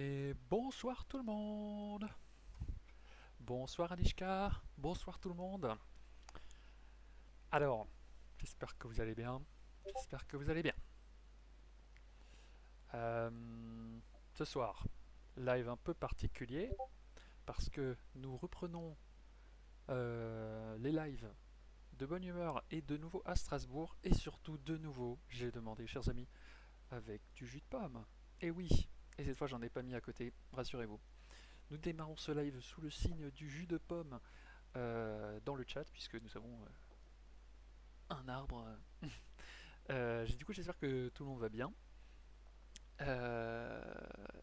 Et bonsoir tout le monde. Bonsoir Anishka. Bonsoir tout le monde. Alors, j'espère que vous allez bien. J'espère que vous allez bien. Euh, Ce soir, live un peu particulier parce que nous reprenons les lives de bonne humeur et de nouveau à Strasbourg et surtout de nouveau, j'ai demandé chers amis, avec du jus de pomme. Et oui, et cette fois j'en ai pas mis à côté, rassurez-vous. Nous démarrons ce live sous le signe du jus de pomme dans le chat, puisque nous avons un arbre. Du coup, j'espère que tout le monde va bien.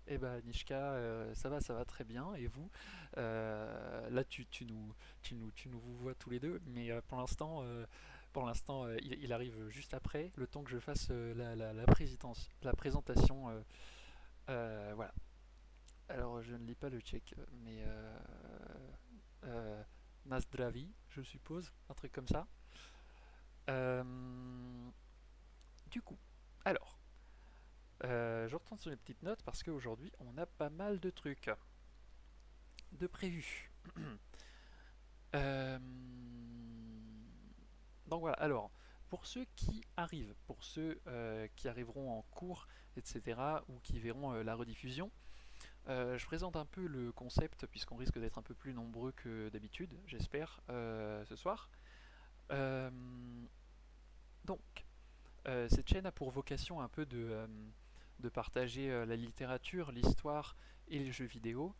Et ben Nishka, ça va très bien. Et vous, là, tu nous vous vois tous les deux, mais pour l'instant, il arrive juste après, le temps que je fasse la présentation. Voilà. Alors, je ne lis pas le tchèque, mais euh, Nazdravi, je suppose, un truc comme ça. Euh, du coup, alors, je retourne sur les petites notes parce qu'aujourd'hui, on a pas mal de trucs de prévus. Euh, donc voilà, alors, pour ceux qui arrivent, pour ceux qui arriveront en cours, etc., ou qui verront la rediffusion, je présente un peu le concept, puisqu'on risque d'être un peu plus nombreux que d'habitude, j'espère, ce soir. Euh, donc, cette chaîne a pour vocation un peu de partager la littérature, l'histoire et les jeux vidéo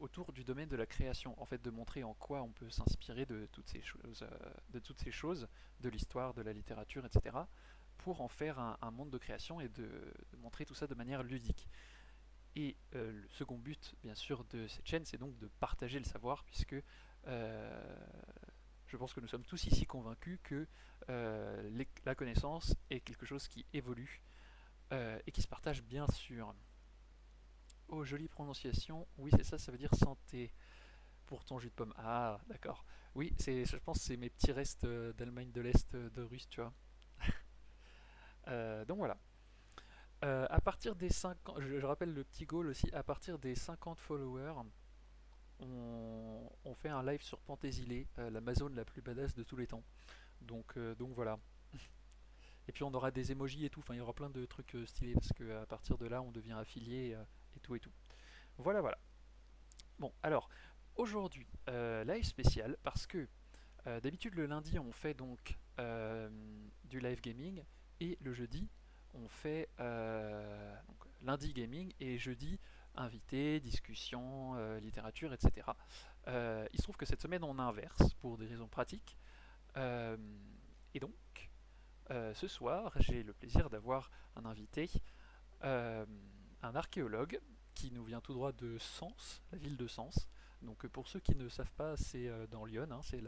autour du domaine de la création. En fait, de montrer en quoi on peut s'inspirer de toutes ces choses, de l'histoire, de la littérature, etc., pour en faire un monde de création et de montrer tout ça de manière ludique. Et le second but, bien sûr, de cette chaîne, c'est donc de partager le savoir, puisque euh, je pense que nous sommes tous ici convaincus que la connaissance est quelque chose qui évolue et qui se partage bien sûr. Oh, jolie prononciation. Oui, c'est ça, ça veut dire santé pour ton jus de pomme. Ah, d'accord. Oui, je pense que c'est mes petits restes d'Allemagne de l'Est, de Russe, tu vois. Donc voilà. À partir des 50, je rappelle le petit goal aussi, à partir des 50 followers, on fait un live sur Pantésilée, l'Amazone la plus badass de tous les temps. Donc voilà. Et puis on aura des emojis et tout, enfin il y aura plein de trucs stylés parce qu'à partir de là on devient affilié et tout et tout. Voilà voilà. Bon alors aujourd'hui live spécial parce que d'habitude le lundi on fait donc du live gaming et le jeudi on fait donc, lundi gaming et jeudi invité, discussion, littérature, etc. Il se trouve que cette semaine on inverse pour des raisons pratiques. Euh, et donc ce soir, j'ai le plaisir d'avoir un invité, euh, un archéologue qui nous vient tout droit de Sens, la ville de Sens. Donc pour ceux qui ne savent pas, c'est dans Lyon, hein, c'est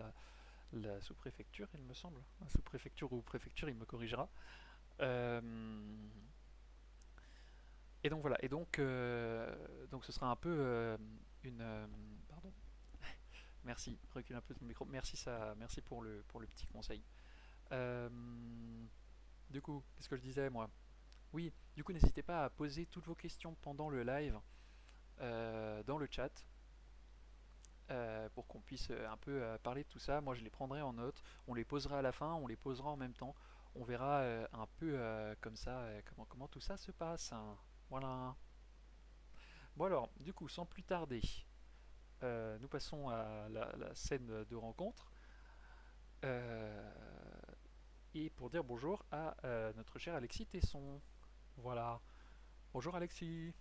la sous-préfecture, il me semble. La sous-préfecture ou préfecture, il me corrigera. Euh, et donc voilà, et donc ce sera un peu une... pardon, merci, recule un peu ton micro. Merci, merci pour le petit conseil. Euh, du coup, qu'est-ce que je disais moi? Oui, du coup, n'hésitez pas à poser toutes vos questions pendant le live dans le chat pour qu'on puisse un peu parler de tout ça. Moi, je les prendrai en note. On les posera à la fin, on les posera en même temps. On verra un peu comme ça comment tout ça se passe, hein. Voilà. Bon alors, du coup, sans plus tarder, nous passons à la scène de rencontre. Euh, et pour dire bonjour à notre cher Alexis Tesson. Voilà. Bonjour Alexis.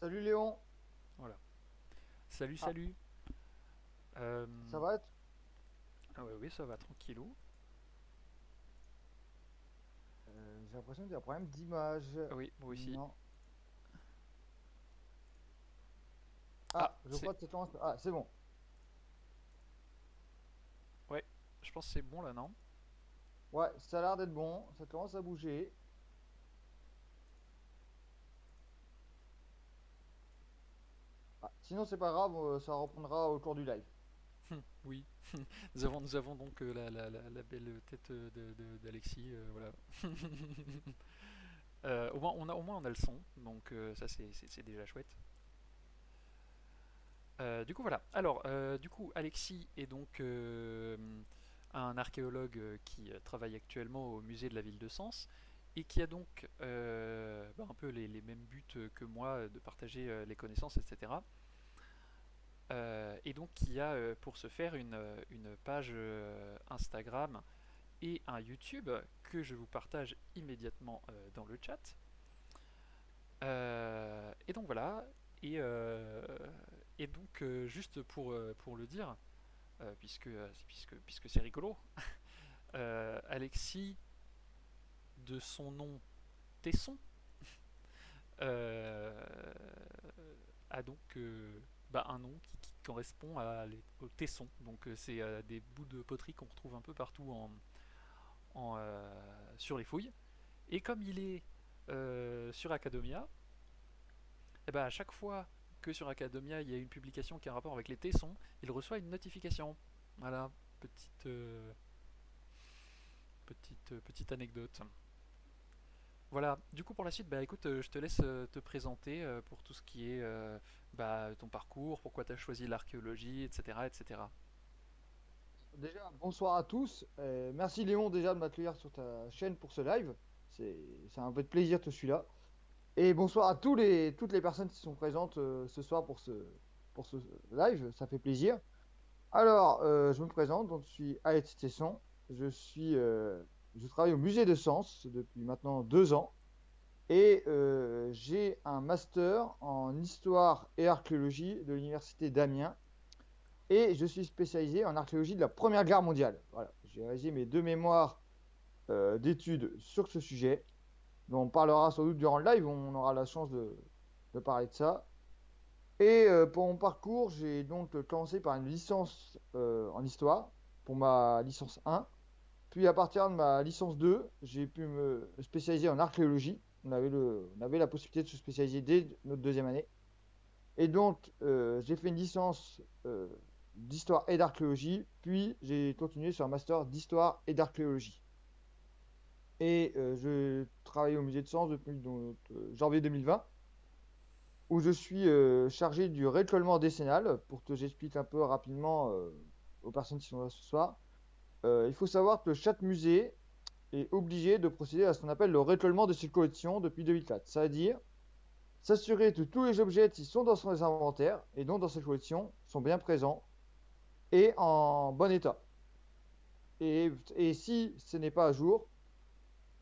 Salut Léon. Voilà. Salut, Ah, salut. ça Euh, va? Ah ouais, oui, ça va, tranquillou. J'ai l'impression qu'il y a un problème d'image. Ah oui, moi aussi. Non. Ah, Ah, je crois que ça commence. Ah, c'est bon. Ouais, je pense que c'est bon là, non? Ouais, ça a l'air d'être bon. Ça commence à bouger. Ah, sinon, c'est pas grave, ça reprendra au cours du live. Oui. Nous avons donc la belle tête d'Alexis, voilà. Au moins on a le son, donc ça c'est déjà chouette. Du coup voilà. Alors du coup Alexis est donc un archéologue qui travaille actuellement au musée de la ville de Sens et qui a donc un peu les mêmes buts que moi de partager les connaissances, etc. Et donc qui a pour ce faire une page Instagram et un YouTube que je vous partage immédiatement dans le chat. Et donc voilà. Et, euh, et donc juste pour le dire, puisque c'est rigolo, Alexis, de son nom Tesson, euh, a donc un nom qui correspond au tesson. Donc c'est des bouts de poterie qu'on retrouve un peu partout sur les fouilles. Et comme il est sur Academia, et ben à chaque fois que sur Academia il y a une publication qui a un rapport avec les tessons, il reçoit une notification. Voilà, petite anecdote. Voilà, du coup pour la suite, bah écoute, je te laisse te présenter pour tout ce qui est ton parcours, pourquoi tu as choisi l'archéologie, etc., etc. Déjà, bonsoir à tous. Merci Léon déjà de m'accueillir sur ta chaîne pour ce live. C'est un peu de plaisir que je suis là. Et bonsoir à toutes les personnes qui sont présentes ce soir pour ce live. Ça fait plaisir. Alors, je me présente. Donc, je suis Alex Tesson. Je travaille au musée de Sens depuis maintenant 2 ans. Et j'ai un master en histoire et archéologie de l'université d'Amiens. Et je suis spécialisé en archéologie de la Première Guerre mondiale. Voilà, j'ai réalisé mes 2 mémoires d'études sur ce sujet, dont on parlera sans doute durant le live, on aura la chance de parler de ça. Et pour mon parcours, j'ai donc commencé par une licence en histoire, pour ma licence 1. Puis à partir de ma licence 2, j'ai pu me spécialiser en archéologie. On avait la possibilité de se spécialiser dès notre 2e année. Et donc, j'ai fait une licence d'histoire et d'archéologie, puis j'ai continué sur un master d'histoire et d'archéologie. Et je travaille au musée de Sens depuis donc, janvier 2020, où je suis chargé du récollement décennal. Pour que j'explique un peu rapidement aux personnes qui sont là ce soir, il faut savoir que chaque musée est obligé de procéder à ce qu'on appelle le récollement de ses collections depuis 2004. Ça veut dire s'assurer que tous les objets qui sont dans son inventaire et donc dans ses collections sont bien présents et en bon état. Et si ce n'est pas à jour,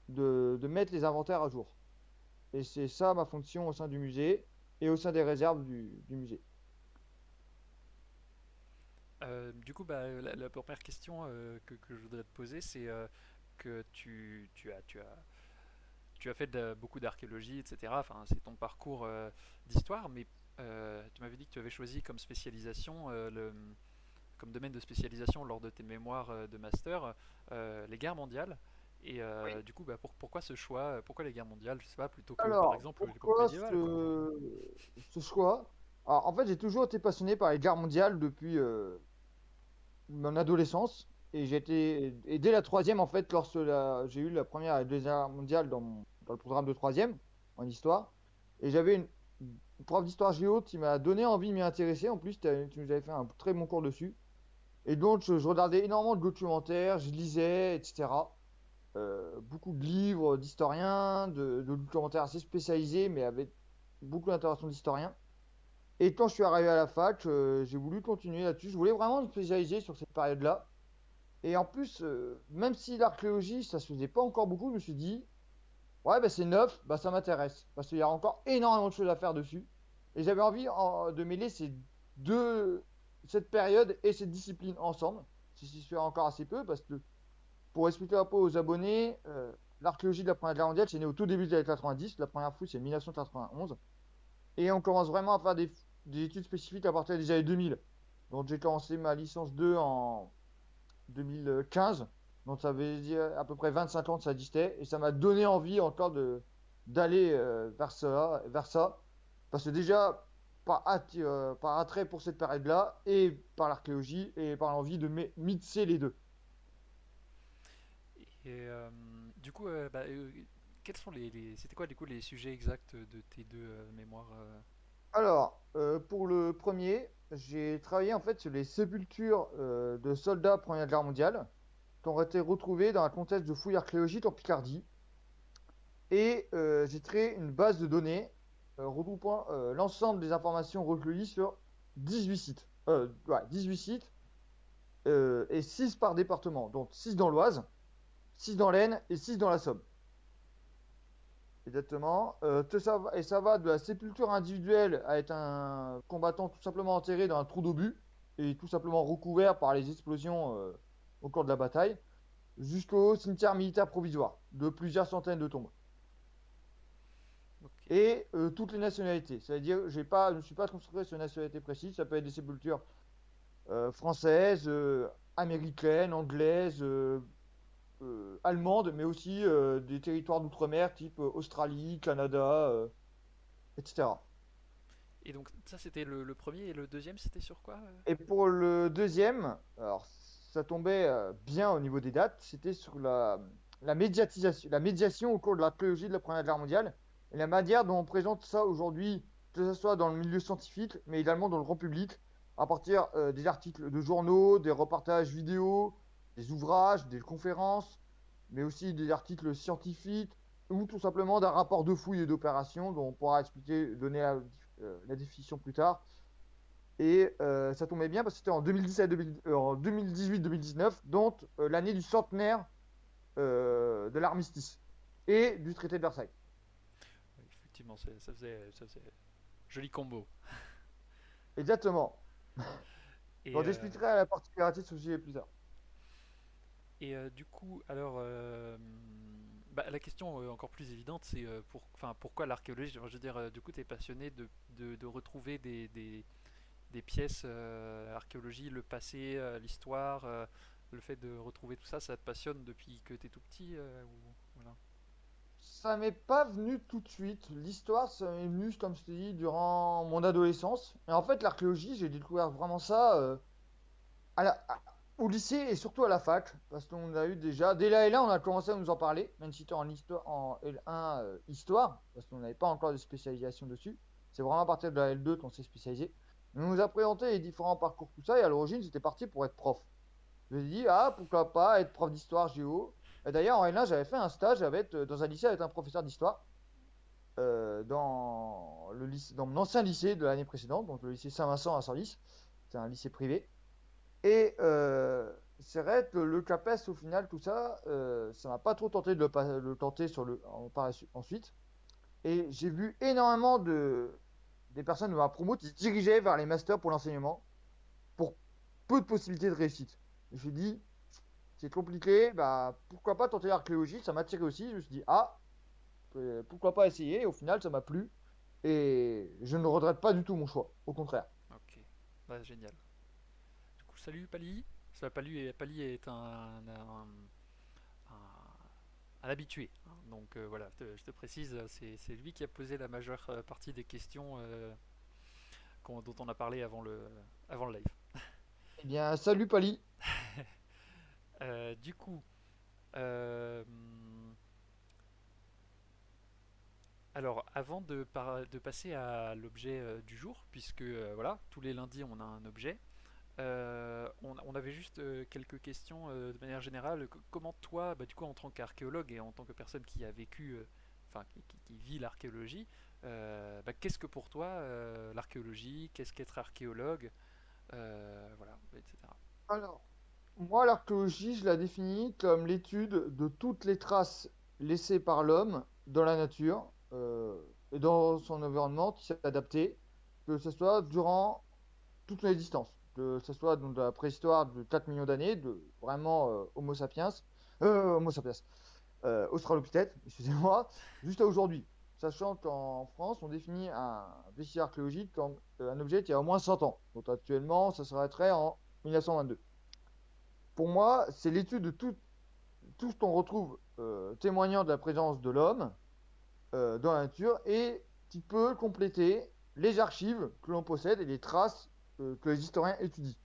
de mettre les inventaires à jour. Et c'est ça ma fonction au sein du musée et au sein des réserves du musée. Du coup, la première question que je voudrais te poser, c'est que tu as fait beaucoup d'archéologie, etc. Enfin, c'est ton parcours d'histoire, mais tu m'avais dit que tu avais choisi comme spécialisation, comme domaine de spécialisation lors de tes mémoires de master, les guerres mondiales. Et Oui. du coup, pourquoi ce choix? Pourquoi les guerres mondiales? Je sais pas, plutôt que par Alors, exemple l'époque pourquoi médiévale, quoi. ce choix? Alors, en fait, j'ai toujours été passionné par les guerres mondiales depuis mon adolescence. Et dès la troisième, en fait, j'ai eu la première et la deuxième guerre mondiale dans le programme de troisième en histoire. Et j'avais une prof d'histoire géo qui m'a donné envie de m'y intéresser. En plus, tu nous avais fait un très bon cours dessus. Et donc, je regardais énormément de documentaires, je lisais, etc. Beaucoup de livres d'historiens, de documentaires assez spécialisés, mais avec beaucoup d'interventions d'historiens. Et quand je suis arrivé à la fac, j'ai voulu continuer là-dessus. Je voulais vraiment me spécialiser sur cette période-là. Et en plus, même si l'archéologie, ça se faisait pas encore beaucoup, je me suis dit, ouais, bah, c'est neuf, bah, ça m'intéresse. Parce qu'il y a encore énormément de choses à faire dessus. Et j'avais envie de mêler deux, cette période et cette discipline ensemble. C'est ce qui se fait encore assez peu, parce que pour expliquer un peu aux abonnés, l'archéologie de la Première Guerre mondiale, c'est né au tout début des années 90. La première fouille, c'est 1991. Et on commence vraiment à faire des études spécifiques à partir des années 2000. Donc j'ai commencé ma licence 2 en 2015. Donc ça veut dire à peu près 25 ans que ça existait. Et ça m'a donné envie encore d'aller vers ça. Parce que déjà, par attrait pour cette période-là, et par l'archéologie, et par l'envie de mixer les deux. Et du coup, quels sont c'était quoi du coup les sujets exacts de tes deux mémoires Alors, pour le premier, j'ai travaillé en fait sur les sépultures de soldats Première Guerre mondiale qui ont été retrouvées dans un contexte de fouilles archéologiques en Picardie. Et j'ai créé une base de données regroupant l'ensemble des informations recueillies sur 18 sites. Ouais, 18 sites et 6 par département. Donc 6 dans l'Oise, 6 dans l'Aisne et 6 dans la Somme. Exactement. Et ça va de la sépulture individuelle à être un combattant tout simplement enterré dans un trou d'obus et tout simplement recouvert par les explosions au cours de la bataille, jusqu'au cimetière militaire provisoire de plusieurs centaines de tombes. Ok. Et toutes les nationalités. C'est-à-dire, je ne suis pas concentré sur une nationalité précise. Ça peut être des sépultures françaises, américaines, anglaises, allemandes, mais aussi des territoires d'outre-mer, type Australie, Canada, etc. Et donc ça c'était le premier et le deuxième c'était sur quoi Et pour le deuxième, alors ça tombait bien au niveau des dates, c'était sur la médiation au cours de l'archéologie de la Première Guerre mondiale, et la manière dont on présente ça aujourd'hui, que ce soit dans le milieu scientifique, mais également dans le grand public, à partir des articles de journaux, des reportages vidéo, des ouvrages, des conférences, mais aussi des articles scientifiques, ou tout simplement d'un rapport de fouille et d'opération, dont on pourra expliquer, donner la définition plus tard. Et ça tombait bien parce que c'était en 2018-2019, donc l'année du centenaire de l'armistice et du traité de Versailles. Oui, effectivement, ça faisait joli combo. Exactement. Et, Bon, j'expliquerai la particularité de ce sujet plus tard. du coup, alors, bah, la question encore plus évidente, c'est pourquoi l'archéologie. Enfin, je veux dire, du coup, tu es passionné de retrouver des pièces archéologie, le passé, l'histoire, le fait de retrouver tout ça, ça te passionne depuis que tu es tout petit voilà. Ça m'est pas venu tout de suite. L'histoire, ça m'est venu, comme je t'ai dit, durant mon adolescence. Et en fait, l'archéologie, j'ai découvert vraiment ça à au lycée et surtout à la fac, parce qu'on a eu déjà, dès la L1, on a commencé à nous en parler, même si c'était en histoire, en L1 histoire, parce qu'on n'avait pas encore de spécialisation dessus. C'est vraiment à partir de la L2 qu'on s'est spécialisé. On nous a présenté les différents parcours, tout ça, et à l'origine, j'étais parti pour être prof. Je me suis dit, ah, pourquoi pas être prof d'histoire géo. Et d'ailleurs, en L1, j'avais fait un stage dans un lycée avec un professeur d'histoire, dans le lycée, dans mon ancien lycée de l'année précédente, donc le lycée Saint-Vincent à Senlis. C'est un lycée privé. Et c'est vrai que le CAPES, au final, tout ça, ça m'a pas trop tenté de le tenter ensuite. Et j'ai vu énormément des personnes de ma promo qui se dirigeaient vers les masters pour l'enseignement pour peu de possibilités de réussite. Je me suis dit, c'est compliqué, bah pourquoi pas tenter l'archéologie, ça m'a attiré aussi. Je me suis dit, ah, pourquoi pas essayer. Et au final, ça m'a plu. Et je ne regrette pas du tout mon choix, au contraire. Ok, bah, génial. Du coup, salut Pali. Pali est un habitué, hein. Donc voilà, je te précise, c'est lui qui a posé la majeure partie des questions dont on a parlé avant le live. Eh bien, salut Pali. Du coup, euh, alors avant de passer à l'objet du jour, puisque voilà, tous les lundis on a un objet, on avait juste quelques questions de manière générale. Comment toi, bah, du coup, en tant qu'archéologue et en tant que personne qui a vécu, enfin, qui vit l'archéologie, bah, qu'est-ce que pour toi l'archéologie? Qu'est-ce qu'être archéologue? Voilà, etc. Alors, moi, l'archéologie, je la définis comme l'étude de toutes les traces laissées par l'homme dans la nature et dans son environnement qui s'est adapté, que ce soit durant toutes les distances, que ce soit dans la préhistoire de 4 millions d'années, de vraiment Homo sapiens, Australopithèque, excusez-moi, juste à aujourd'hui. Sachant qu'en France, on définit un vestige archéologique comme un objet qui a au moins 100 ans. Donc actuellement, ça s'arrêterait en 1922. Pour moi, c'est l'étude de tout ce qu'on retrouve témoignant de la présence de l'homme dans la nature et qui peut compléter les archives que l'on possède et les traces que les historiens étudient.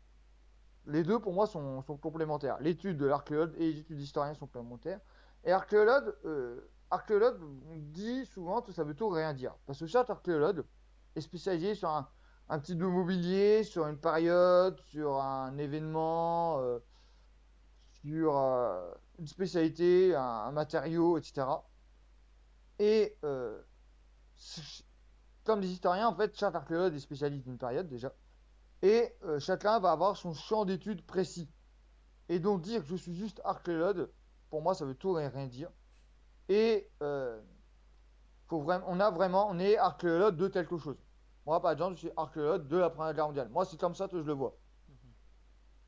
Les deux, pour moi, sont complémentaires. L'étude de l'archéologue et l'étude d'historien sont complémentaires. Et archéologue, archéologue, on dit souvent que ça veut tout rien dire. Parce que chaque archéologue est spécialisé sur un type de mobilier, sur une période, sur un événement, sur une spécialité, un matériau, etc. Et comme les historiens, en fait, chaque archéologue est spécialiste d'une période déjà. Et chacun va avoir son champ d'études précis. Et donc dire que je suis juste archéologue, pour moi, ça veut tout et rien dire. Et on est archéologue de quelque chose. Moi, par exemple, je suis archéologue de la Première Guerre mondiale. Moi, c'est comme ça que je le vois. Mhm.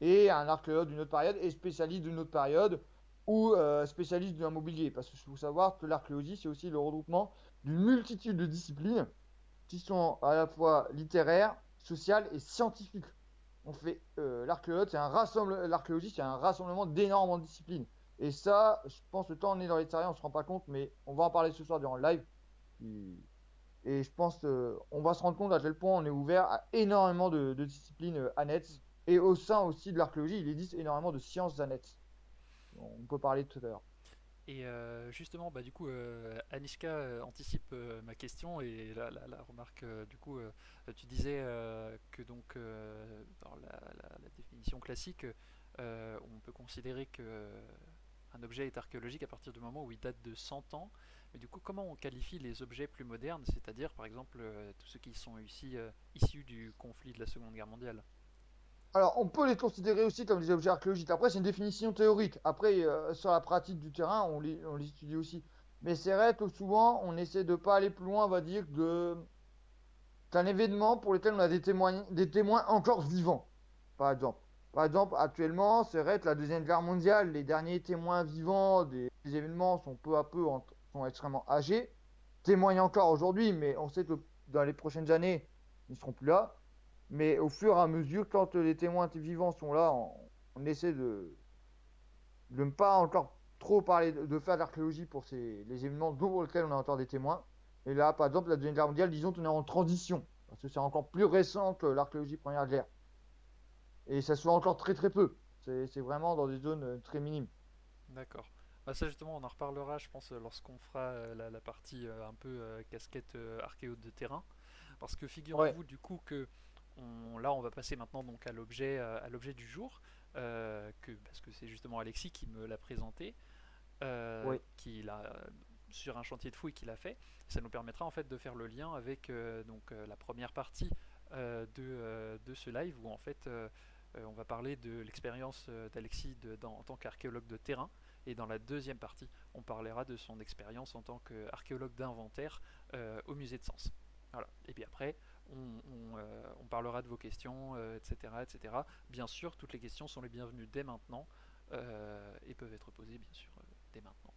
Et un archéologue d'une autre période et spécialiste d'une autre période ou spécialiste d'un mobilier. Parce qu'il faut savoir que l'archéologie, c'est aussi le regroupement d'une multitude de disciplines qui sont à la fois littéraires, sociales et scientifiques. On fait l'archéologie, c'est un rassemblement d'énormément de disciplines. Et ça, je pense que quand on est dans les terrains, on se rend pas compte, mais on va en parler ce soir durant le live. Et je pense qu'on va se rendre compte à quel point on est ouvert à énormément de disciplines annexes. Et au sein aussi de l'archéologie, il existe énormément de sciences annexes. On peut parler tout à l'heure. Et justement, bah, du coup, Anishka anticipe ma question et la remarque, du coup, tu disais que donc, dans la définition classique, on peut considérer que un objet est archéologique à partir du moment où il date de 100 ans. Mais du coup, comment on qualifie les objets plus modernes, c'est-à-dire par exemple tous ceux qui sont issus du conflit de la Seconde Guerre mondiale? Alors, on peut les considérer aussi comme des objets archéologiques. Après, c'est une définition théorique. Après, sur la pratique du terrain, on les étudie aussi. Mais c'est vrai que souvent, on essaie de ne pas aller plus loin, on va dire, d'un événement pour lequel on a des témoins encore vivants, par exemple. Par exemple, actuellement, c'est vrai que la Deuxième Guerre mondiale, les derniers témoins vivants des événements sont peu à peu sont extrêmement âgés, témoignent encore aujourd'hui, mais on sait que dans les prochaines années, ils ne seront plus là. Mais au fur et à mesure, quand les témoins vivants sont là, on essaie de ne pas encore trop parler de faire de l'archéologie pour les événements pour lesquels on a encore des témoins. Et là, par exemple, la Deuxième Guerre mondiale, disons qu'on est en transition, parce que c'est encore plus récent que l'archéologie Première Guerre. Et ça se fait encore très très peu. C'est vraiment dans des zones très minimes. D'accord. Bah ça justement on en reparlera je pense lorsqu'on fera la partie un peu casquette archéo de terrain. Parce que Ouais, figurez-vous du coup que là on va passer maintenant donc à l'objet du jour. Parce que c'est justement Alexis qui me l'a présenté, ouais. sur un chantier de fouille qu'il a fait. Ça nous permettra en fait de faire le lien avec la première partie de ce live où en fait on va parler de l'expérience d'Alexis en tant qu'archéologue de terrain. Et dans la deuxième partie, on parlera de son expérience en tant qu'archéologue d'inventaire au musée de Sens. Voilà. Et puis après, on parlera de vos questions, etc., etc. Bien sûr, toutes les questions sont les bienvenues dès maintenant et peuvent être posées, bien sûr, dès maintenant.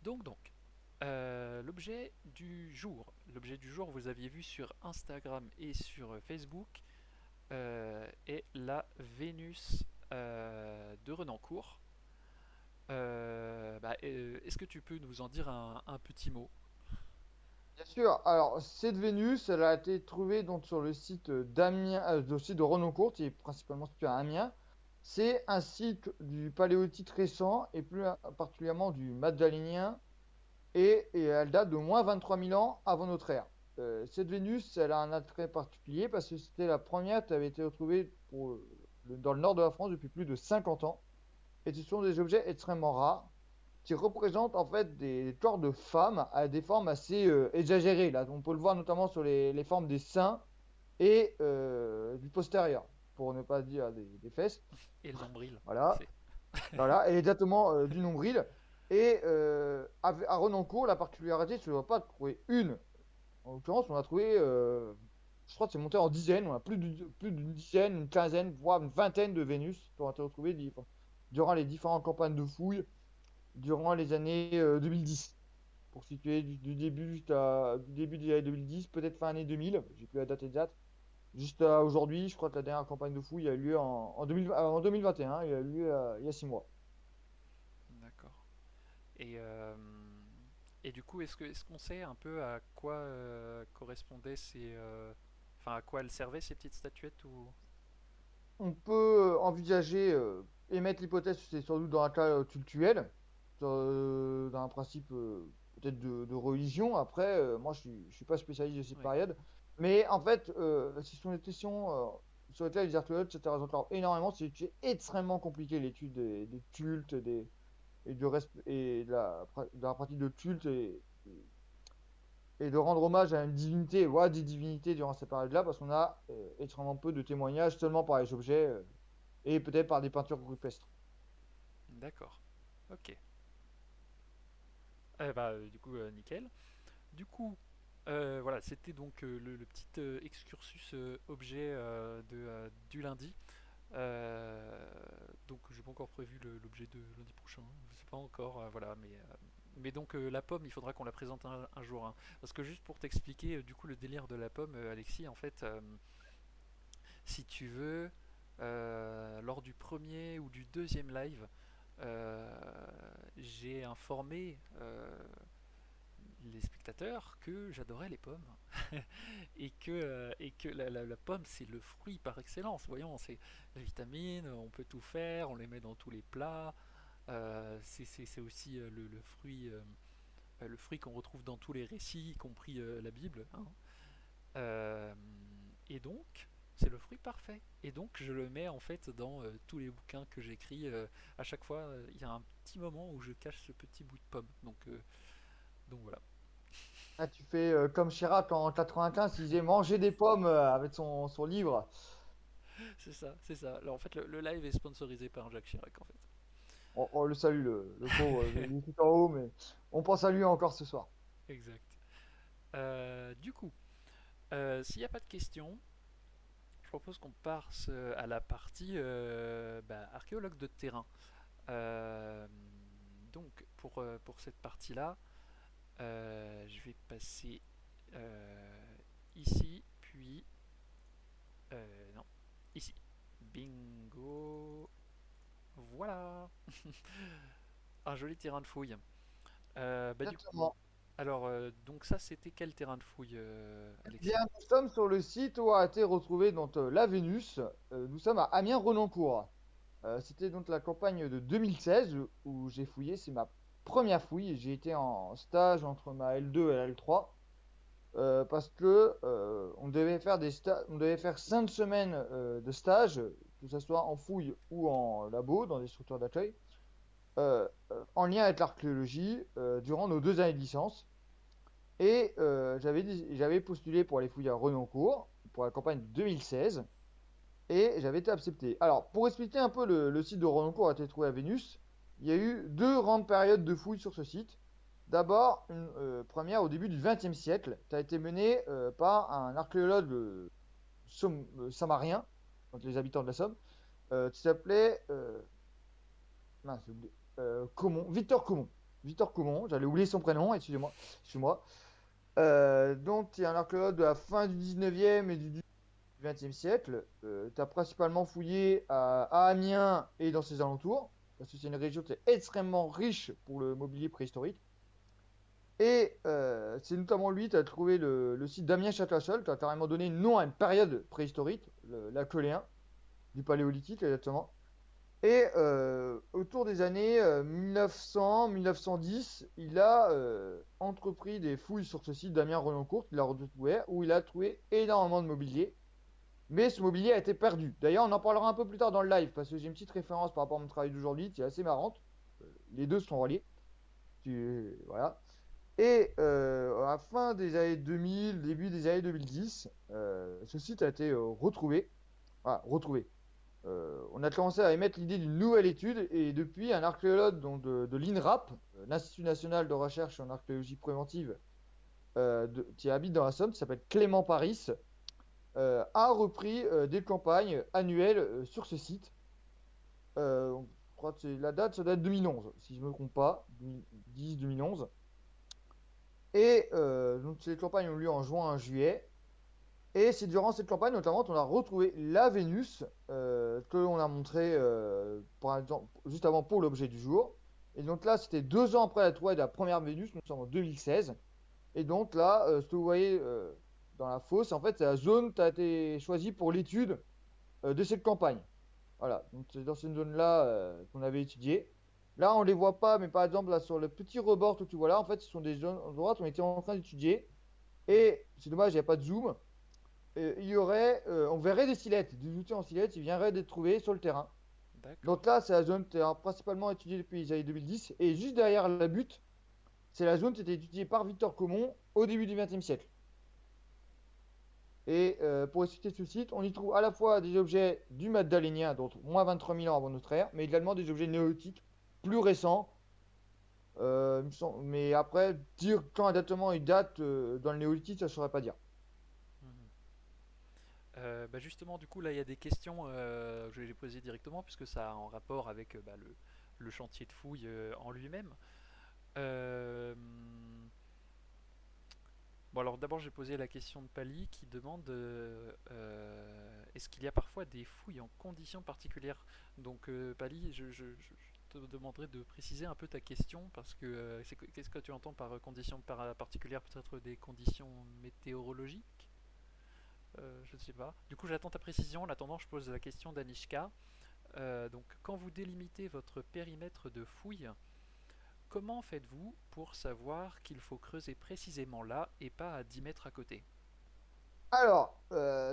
Donc, l'objet du jour. L'objet du jour, vous aviez vu sur Instagram et sur Facebook, est la Vénus de Renancourt. Est-ce que tu peux nous en dire un petit mot? Bien sûr. Alors, cette Vénus, elle a été trouvée donc sur le site d'Amiens, le site de Renoncourt, qui est principalement situé à Amiens. C'est un site du Paléolithique récent et plus particulièrement du Magdalénien. Et elle date de moins 23 000 ans avant notre ère. Cette Vénus, elle a un attrait particulier parce que c'était la première qui avait été retrouvée dans le nord de la France depuis plus de 50 ans. Et ce sont des objets extrêmement rares qui représentent en fait des corps de femmes à des formes assez exagérées. Là, on peut le voir notamment sur les formes des seins et du postérieur, pour ne pas dire des fesses. Et le nombril, Voilà, c'est. voilà, et exactement du nombril. Et à Renoncourt, la particularité, c'est qu'on ne va pas trouver une. En l'occurrence, on a trouvé, je crois que c'est monté en dizaines, on a plus d'une dizaine, une quinzaine, voire une vingtaine de Vénus qui ont été retrouvées durant les différentes campagnes de fouilles durant les années 2010. Pour situer du début du début des années 2010, peut-être fin année 2000, j'ai plus la date exacte, juste à aujourd'hui. Je crois que la dernière campagne de fouilles a eu lieu en 2021, il a eu lieu il y a 6 mois. D'accord. Et, euh, et du coup, est-ce qu'on sait un peu à quoi correspondaient enfin, à quoi elles servaient ces petites statuettes ou. On peut envisager, émettre l'hypothèse que c'est sans doute dans un cas cultuel. d'un principe peut-être de religion. Après, moi, je suis pas spécialiste de cette Oui, période. Mais en fait, ce sont des questions sur lesquelles les archéologues s'intéressent encore énormément. C'est extrêmement compliqué l'étude des cultes et, et de la pratique de culte et de rendre hommage à une divinité ou à des divinités durant cette période-là, parce qu'on a extrêmement peu de témoignages seulement par les objets et peut-être par des peintures rupestres. d'accord. Ok. Du coup, nickel. Du coup, voilà, c'était donc le petit excursus objet du lundi. Donc, j'ai pas encore prévu l'objet de lundi prochain. Je sais pas encore, voilà, mais donc la pomme, il faudra qu'on la présente un jour, hein. Parce que juste pour t'expliquer, du coup, le délire de la pomme, Alexis, en fait, si tu veux, lors du premier ou du deuxième live, euh, j'ai informé les spectateurs que j'adorais les pommes et que la pomme c'est le fruit par excellence. Voyons, c'est la vitamine, on peut tout faire, on les met dans tous les plats. C'est aussi le fruit qu'on retrouve dans tous les récits, y compris la Bible, hein. Euh, et donc, c'est le fruit parfait. Et donc, je le mets en fait dans tous les bouquins que j'écris. À chaque fois, il y a un petit moment où je cache ce petit bout de pomme. Donc voilà. Ah, tu fais comme Chirac en 95, il disait manger des pommes avec son livre. C'est ça, c'est ça. Alors en fait, le live est sponsorisé par Jacques Chirac en fait. On le salue, le pauvre, il est tout en haut, mais on pense à lui encore ce soir. Exact. Du coup, s'il n'y a pas de questions, je propose qu'on passe à la partie archéologue de terrain. Euh, donc pour cette partie-là, je vais passer ici, puis non, ici. Bingo. Voilà. Un joli terrain de fouille. Du coup, Exactement. alors donc ça c'était quel terrain de fouille, Eh bien, Alexis? nous sommes sur le site où a été retrouvée donc, la Vénus. Nous sommes à Amiens-Renoncourt. C'était donc la campagne de 2016 où j'ai fouillé. C'est ma première fouille. J'ai été en stage entre ma L2 et la L3 parce que on devait faire 5 semaines de stage, que ce soit en fouille ou en labo dans des structures d'accueil, en lien avec l'archéologie durant nos 2 années de licence. Et j'avais postulé pour les fouilles à Renoncourt pour la campagne de 2016 et j'avais été accepté. Alors, pour expliquer un peu le site de Renoncourt a été trouvé à Vénus, il y a eu 2 grandes périodes de fouilles sur ce site. D'abord, une première au début du XXe siècle, qui a été menée par un archéologue samarien, donc les habitants de la Somme, qui s'appelait mince, j'ai oublié, Comon, Victor Comon. Victor Comon, j'allais oublier son prénom, excusez-moi. Excusez-moi. Donc, il y a un archéologue de la fin du 19e et du 20e siècle. Tu as principalement fouillé à Amiens et dans ses alentours, parce que c'est une région qui est extrêmement riche pour le mobilier préhistorique. Et c'est notamment lui qui a trouvé le site d'Amiens-Château-Seul, qui a carrément donné nom à une période préhistorique, l'Aqueléen, du Paléolithique exactement. Et autour des années 1900-1910, il a entrepris des fouilles sur ce site d'Amiens-Renoncourt, qu'il a retrouvé, où il a trouvé énormément de mobilier. Mais ce mobilier a été perdu. D'ailleurs, on en parlera un peu plus tard dans le live, parce que j'ai une petite référence par rapport à mon travail d'aujourd'hui, qui est assez marrante. Les deux sont reliés. Voilà. Et à la fin des années 2000, début des années 2010, ce site a été retrouvé. Voilà, retrouvé. On a commencé à émettre l'idée d'une nouvelle étude et depuis, un archéologue donc, de l'INRAP, l'Institut national de recherche en archéologie préventive, qui habite dans la Somme, qui s'appelle Clément Paris, a repris des campagnes annuelles sur ce site. Je crois que la date, ça date de 2011, si je ne me trompe pas, 2010-2011. Et donc ces campagnes ont lieu en juin et juillet. Et c'est durant cette campagne, notamment, qu'on a retrouvé la Vénus, que l'on a montré par exemple, juste avant pour l'objet du jour. Et donc là, c'était 2 ans après la trouvaille de la première Vénus, nous sommes en 2016. Et donc là, ce que vous voyez dans la fosse, en fait, c'est la zone qui a été choisie pour l'étude de cette campagne. Voilà, donc c'est dans cette zone-là qu'on avait étudié. Là, on les voit pas, mais par exemple, là, sur le petit rebord que tu vois là, en fait, ce sont des endroits qu'on était en train d'étudier. Mhm. Et c'est dommage, il n'y a pas de zoom. On verrait des silettes, des outils en silettes, ils viendraient d'être trouvés sur le terrain. D'accord. Donc là, c'est la zone qui est principalement étudiée depuis les années 2010. Et juste derrière la butte, c'est la zone qui était étudiée par Victor Comon au début du XXe siècle. Et pour expliquer ce site, on y trouve à la fois des objets du Magdalénien, donc moins 23 000 ans avant notre ère, mais également des objets néolithiques plus récents. Mais après, dire quand exactement ils datent dans le néolithique, ça ne saurais pas dire. Mhm. Bah justement, du coup, là, il y a des questions, je vais les poser directement, puisque ça a un rapport avec bah, le chantier de fouilles en lui-même. Euh, Bon, alors d'abord, j'ai posé la question de Pali qui demande est-ce qu'il y a parfois des fouilles en conditions particulières. Donc, Pali, je te demanderai de préciser un peu ta question parce que qu'est-ce que tu entends par conditions particulières? Peut-être des conditions météorologiques. Je ne sais pas. Du coup, j'attends ta précision. En attendant, je pose la question d'Anishka. Donc, quand vous délimitez votre périmètre de fouille, comment faites-vous pour savoir qu'il faut creuser précisément là et pas à 10 mètres à côté? Alors,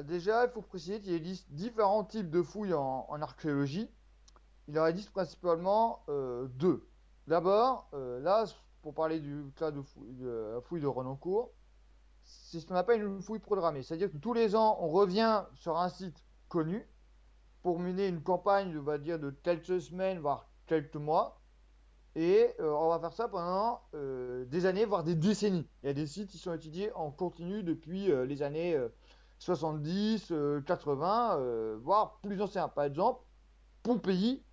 déjà, il faut préciser qu'il existe différents types de fouilles en archéologie. Il en existe principalement deux. D'abord, là, pour parler du cas de la fouille de Renoncourt, c'est ce qu'on appelle une fouille programmée. C'est-à-dire que tous les ans, on revient sur un site connu pour mener une campagne, on va dire, de quelques semaines, voire quelques mois. Et on va faire ça pendant des années, voire des décennies. Il y a des sites qui sont étudiés en continu depuis les années 70, 80, voire plus anciens. Par exemple, Pompéi,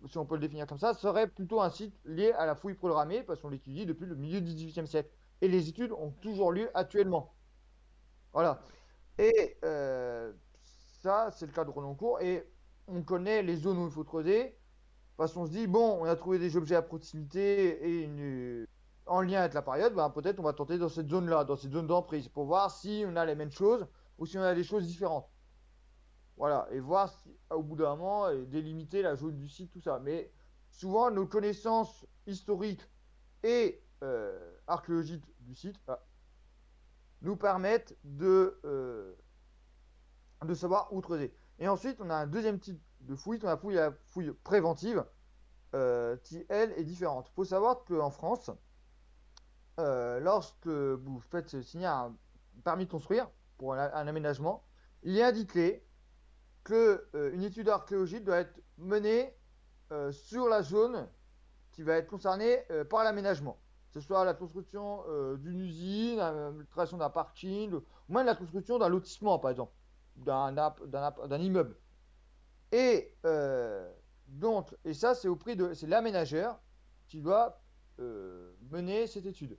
si on peut le définir comme ça, serait plutôt un site lié à la fouille programmée parce qu'on l'étudie depuis le milieu du XVIIIe siècle. Et les études ont toujours lieu actuellement. Voilà. Ah oui. Et ça, c'est le cas de Renoncourt. Et on connaît les zones où il faut creuser. Parce qu'on se dit, bon, on a trouvé des objets à proximité et en lien avec la période, ben, peut-être on va tenter dans cette zone-là, dans cette zone d'emprise, pour voir si on a les mêmes choses ou si on a des choses différentes. Voilà, et voir si, au bout d'un moment, et délimiter la zone du site, tout ça. Mais souvent, nos connaissances historiques et archéologiques du site nous permettent de savoir où creuser. Et ensuite, on a un deuxième type de fouille, on a la fouille préventive, qui, elle, est différente. Il faut savoir qu'en France, lorsque vous faites signer un permis de construire pour un aménagement, il est indiqué que une étude archéologique doit être menée sur la zone qui va être concernée par l'aménagement. Que ce soit la construction d'une usine, la création d'un parking, ou même la construction d'un lotissement, par exemple, d'un immeuble. Et et ça, c'est c'est l'aménageur qui doit mener cette étude.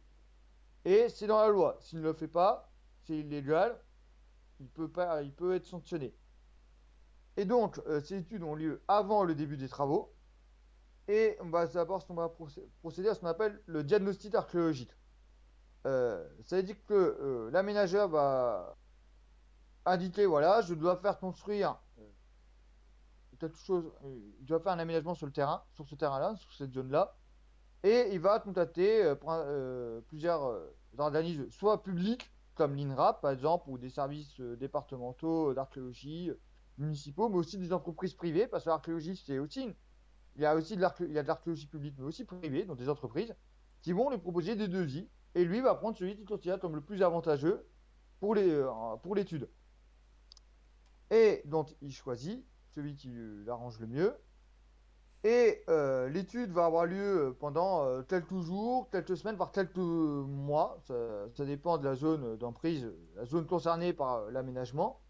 Et c'est dans la loi. S'il ne le fait pas, c'est illégal, il peut être sanctionné. Et donc, ces études ont lieu avant le début des travaux. Et on va procéder à ce qu'on appelle le diagnostic archéologique. Ça veut dire que l'aménageur va indiquer, voilà, je dois faire construire quelque chose, il doit faire un aménagement sur le terrain, sur ce terrain-là, sur cette zone-là. Et il va contacter plusieurs organismes, soit publics, comme l'INRAP par exemple, ou des services départementaux d'archéologie, municipaux, mais aussi des entreprises privées, parce que l'archéologie, il y a aussi il y a de l'archéologie publique, mais aussi privée, donc des entreprises, qui vont lui proposer des devis, et lui va prendre celui qu'il considère comme le plus avantageux pour l'étude. Et donc il choisit celui qui l'arrange le mieux, et l'étude va avoir lieu pendant quelques jours, quelques semaines, voire quelques mois. Ça dépend de la zone d'emprise, la zone concernée par l'aménagement.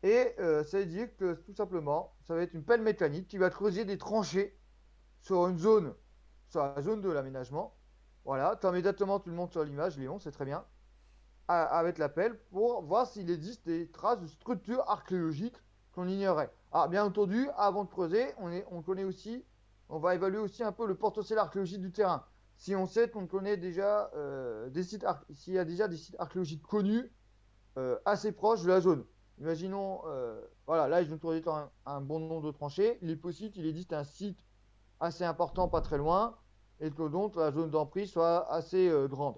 Et ça veut dire que tout simplement, ça va être une pelle mécanique qui va creuser des tranchées sur une zone, sur la zone de l'aménagement. Voilà, tu immédiatement, tu le montres sur l'image, Léon, c'est très bien, avec la pelle pour voir s'il existe des traces de structures archéologiques qu'on ignorait. Ah, bien entendu, avant de creuser, on connaît aussi, on va évaluer aussi un peu le potentiel archéologique du terrain. Si on sait qu'on connaît déjà s'il y a déjà des sites archéologiques connus assez proches de la zone. Imaginons, voilà, là ils ont trouvé un bon nombre de tranchées. Il est possible qu'il existe un site assez important, pas très loin, et que donc la zone d'emprise soit assez grande.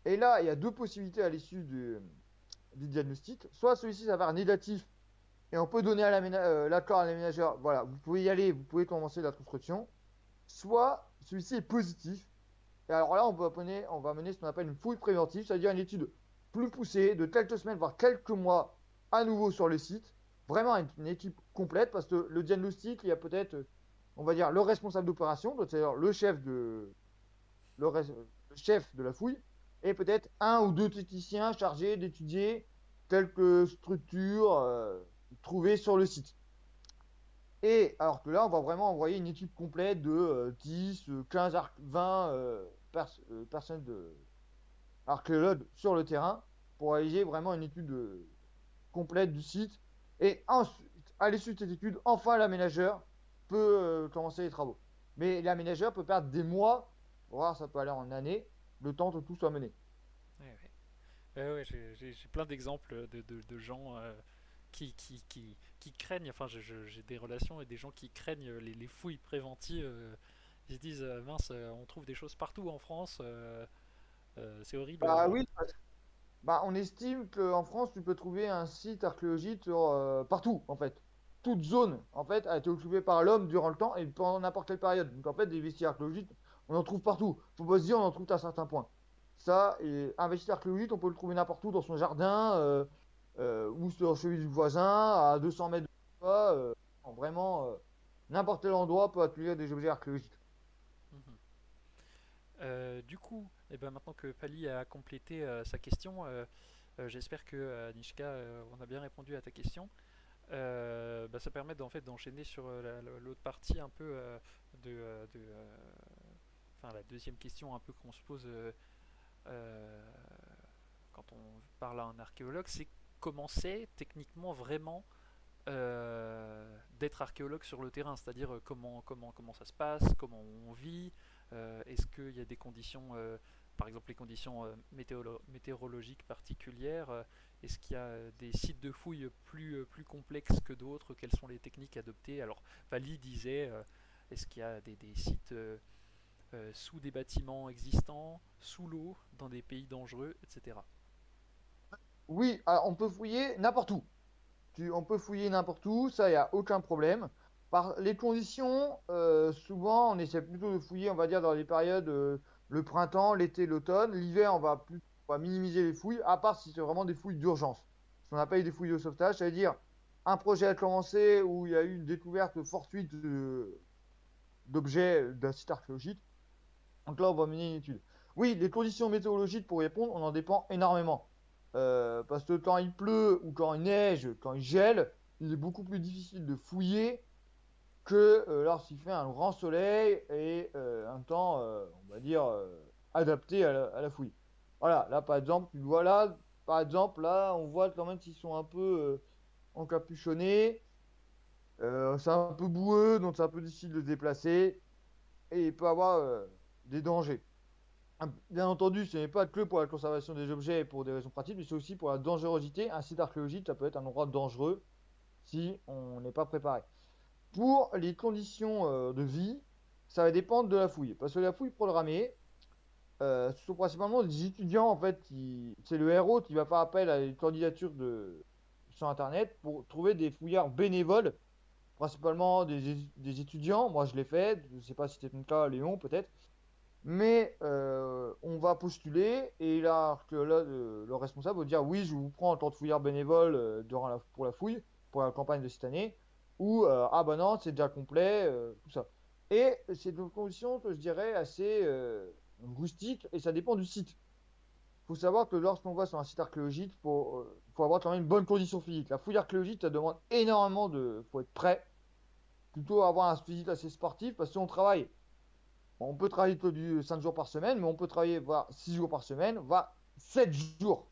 Et là, il y a deux possibilités à l'issue du diagnostic. Soit celui-ci s'avère négatif et on peut donner à l'accord à l'aménageur, voilà, vous pouvez y aller, vous pouvez commencer la construction. Soit celui-ci est positif. Et alors là, on va mener ce qu'on appelle une fouille préventive, c'est-à-dire une étude plus poussée de quelques semaines, voire quelques mois à nouveau sur le site. Vraiment une équipe complète, parce que le diagnostic, il y a peut-être, on va dire, le responsable d'opération, c'est-à-dire le chef de la fouille, et peut-être un ou deux techniciens chargés d'étudier quelques structures trouvées sur le site. Et alors que là, on va vraiment envoyer une équipe complète de 10, 15, 20 personnes archéologues sur le terrain pour réaliser vraiment une étude complète du site. Et ensuite, à l'issue de cette étude, enfin l'aménageur peut commencer les travaux. Mais l'aménageur peut perdre des mois, voire ça peut aller en années, le temps que tout soit mené. Ouais, ouais. Ouais, j'ai plein d'exemples de gens qui craignent, enfin j'ai des relations et des gens qui craignent les fouilles préventives. Ils se disent mince, on trouve des choses partout en France, c'est horrible. Bah oui, bah, on estime qu'en France, tu peux trouver un site archéologique partout, en fait. Toute zone, en fait, a été occupée par l'homme durant le temps et pendant n'importe quelle période. Donc, en fait, des vestiges archéologiques, on en trouve partout. Faut pas se dire, on en trouve à certains points. Ça, et un vestige archéologique, on peut le trouver n'importe où, dans son jardin, ou sur celui du voisin, à 200 mètres de toi. Vraiment, n'importe quel endroit peut accueillir des objets archéologiques. Mhm. Du coup, eh ben, maintenant que Pali a complété sa question, j'espère que Nishka, on a bien répondu à ta question. Bah, ça permet en fait d'enchaîner sur l'autre partie un peu enfin la deuxième question un peu qu'on se pose euh, quand on parle à un archéologue, c'est comment c'est techniquement vraiment d'être archéologue sur le terrain, c'est-à-dire comment ça se passe, comment on vit, est-ce qu'il y a des conditions, par exemple les conditions météorologiques particulières, est-ce qu'il y a des sites de fouilles plus complexes que d'autres, quelles sont les techniques adoptées. Alors Vali disait, est-ce qu'il y a des sites sous des bâtiments existants, sous l'eau, dans des pays dangereux, etc. Oui, alors, on peut fouiller n'importe où. On peut fouiller n'importe où, ça, il n'y a aucun problème. Par les conditions, souvent, on essaie plutôt de fouiller, on va dire, dans les périodes, le printemps, l'été, l'automne. L'hiver, on va minimiser les fouilles, à part si c'est vraiment des fouilles d'urgence. Ce qu'on appelle des fouilles de sauvetage, c'est-à-dire un projet a commencé où il y a eu une découverte fortuite d'objets d'un site archéologique. Donc là, on va mener une étude. Oui, les conditions météorologiques pour y répondre, on en dépend énormément. Parce que quand il pleut ou quand il neige, quand il gèle, il est beaucoup plus difficile de fouiller que lorsqu'il fait un grand soleil et un temps, on va dire, adapté à la fouille. Voilà, là par exemple, tu vois là, par exemple, là, on voit quand même qu'ils sont un peu encapuchonnés. C'est un peu boueux, donc c'est un peu difficile de se déplacer et il peut y avoir des dangers. Bien entendu, ce n'est pas que pour la conservation des objets et pour des raisons pratiques, mais c'est aussi pour la dangerosité. Un site archéologique, ça peut être un endroit dangereux si on n'est pas préparé. Pour les conditions de vie, ça va dépendre de la fouille. Parce que la fouille programmée, ce sont principalement des étudiants, en fait, c'est le héros qui va faire appel à une candidature sur Internet pour trouver des fouillards bénévoles, principalement des étudiants. Moi, je l'ai fait. Je ne sais pas si c'était le cas, Léon, peut-être. Mais on va postuler et là, que là le responsable va dire oui, je vous prends en tant que fouilleur bénévole pour la fouille, pour la campagne de cette année, ou ah bah non, c'est déjà complet, tout ça. Et c'est une condition que je dirais assez rustique et ça dépend du site. Il faut savoir que lorsqu'on va sur un site archéologique, faut avoir quand même une bonne condition physique. La fouille archéologique, ça demande énormément faut être prêt, plutôt avoir un physique assez sportif parce qu'on travaille. On peut travailler que du 5 jours par semaine, mais on peut travailler voire 6 jours par semaine, voire 7 jours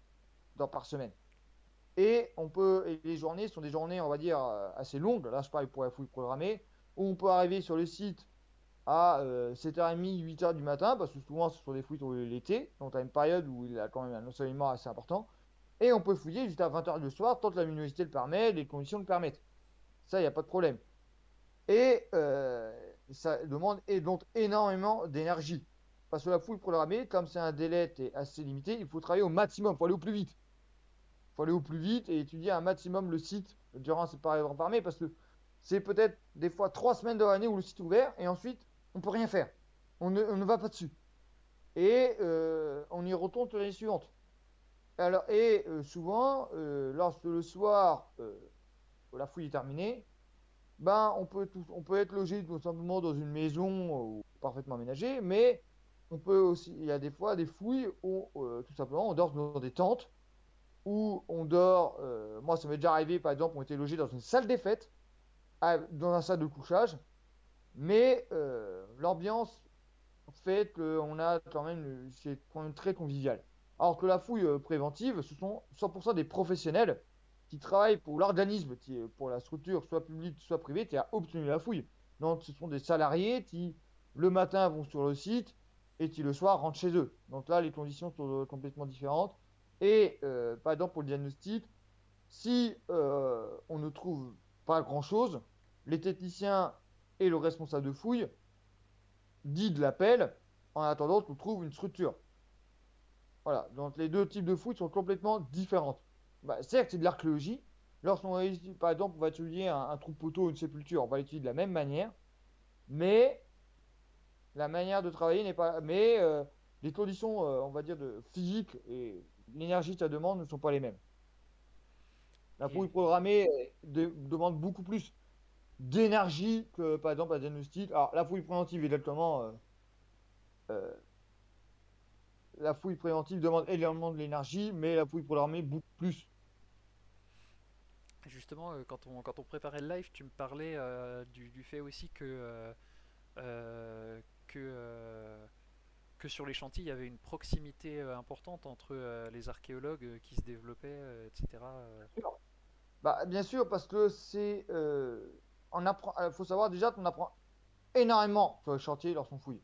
par semaine. Et les journées sont des journées, on va dire, assez longues. Là, je parle pour la fouille programmée, où on peut arriver sur le site à 7h30, 8h du matin, parce que souvent, ce sont des fouilles l'été, donc tu as une période où il y a quand même un ensoleillement assez important. Et on peut fouiller jusqu'à 20h le soir, tant que la luminosité le permet, les conditions le permettent. Ça, il n'y a pas de problème. Et ça demande et donc énormément d'énergie. Parce que la fouille programmée, comme c'est un délai assez limité, il faut travailler au maximum, il faut aller au plus vite. Il faut aller au plus vite et étudier un maximum le site durant cette période fermée parce que c'est peut-être des fois 3 semaines de l'année où le site est ouvert et ensuite on ne peut rien faire. On ne va pas dessus. Et on y retourne l'année suivante. Alors, et souvent, lorsque le soir, la fouille est terminée, ben, on peut être logé tout simplement dans une maison parfaitement aménagée, mais on peut aussi, il y a des fois des fouilles où tout simplement on dort dans des tentes, où on dort, moi ça m'est déjà arrivé par exemple, on était logé dans une salle des fêtes, dans un salle de couchage, mais l'ambiance fait qu'on a quand même, c'est quand même très convivial. Alors que la fouille préventive, ce sont 100% des professionnels qui travaillent pour l'organisme, pour la structure, soit publique, soit privée, qui a obtenu la fouille. Donc ce sont des salariés qui, le matin, vont sur le site et qui, le soir, rentrent chez eux. Donc là, les conditions sont complètement différentes. Et par exemple, pour le diagnostic, si on ne trouve pas grand-chose, les techniciens et le responsable de fouille dit de l'appel en attendant qu'on trouve une structure. Voilà, donc les deux types de fouilles sont complètement différentes. Bah, certes, c'est de l'archéologie. Lorsqu'on par exemple, on va étudier un trou de poteau ou une sépulture, on va l'étudier de la même manière, mais la manière de travailler n'est pas. Mais les conditions, on va dire, de physique et l'énergie que ça demande ne sont pas les mêmes. La fouille Et programmée demande beaucoup plus d'énergie que, par exemple, la diagnostic. Alors, la fouille préventive, exactement, euh, la fouille préventive demande également de l'énergie, mais la fouille programmée beaucoup plus. justement, quand on préparait le live, tu me parlais du fait aussi euh, que, euh, que sur les chantiers, il y avait une proximité importante entre les archéologues qui se développaient, etc. Bah, bien sûr, parce que c'est. On apprend. Il faut savoir déjà qu'on apprend énormément sur le chantier lorsqu'on fouille.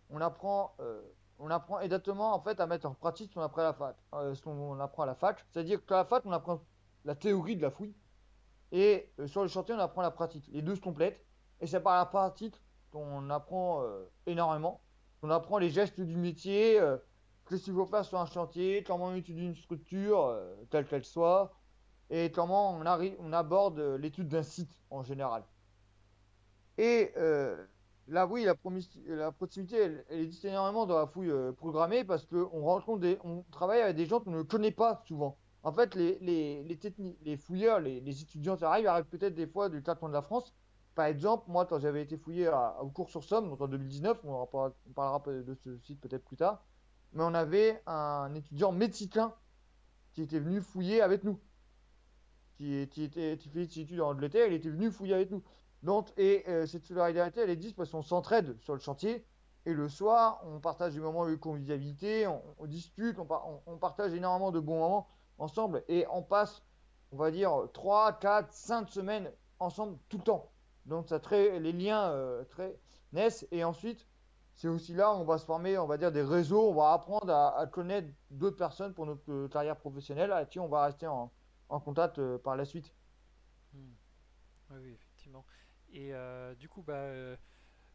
On apprend, euh, on apprend exactement en fait à mettre en pratique ce qu'on apprend à la fac. C'est-à-dire qu'à la fac, on apprend la théorie de la fouille et sur le chantier, on apprend la pratique. Les deux se complètent et c'est par la pratique qu'on apprend énormément. On apprend les gestes du métier, qu'est-ce qu'il faut faire sur un chantier, comment on étudie une structure, telle qu'elle soit, et comment on aborde l'étude d'un site en général. Et là, oui, la proximité, elle existe énormément dans la fouille programmée parce on travaille avec des gens qu'on ne connaît pas souvent. En fait, les fouilleurs, les étudiants qui arrivent peut-être des fois du quatre coins de la France. Par exemple, moi, quand j'avais été fouillé au Cours-sur-Somme, donc en 2019, on parlera de ce site peut-être plus tard, mais on avait un étudiant mexicain qui était venu fouiller avec nous qui fait ses études en Angleterre, il était venu fouiller avec nous. Donc, et cette solidarité, elle existe parce qu'on s'entraide sur le chantier. Et le soir, on partage des moments de convivialité, on discute, on partage énormément de bons moments ensemble. Et on passe, on va dire, 3, 4, 5 semaines ensemble tout le temps. Donc, les liens très naissent. Et ensuite, c'est aussi là où on va se former, on va dire, des réseaux. On va apprendre à connaître d'autres personnes pour notre carrière professionnelle à qui on va rester en contact par la suite. Hmm. Oui, oui, effectivement. Et du coup,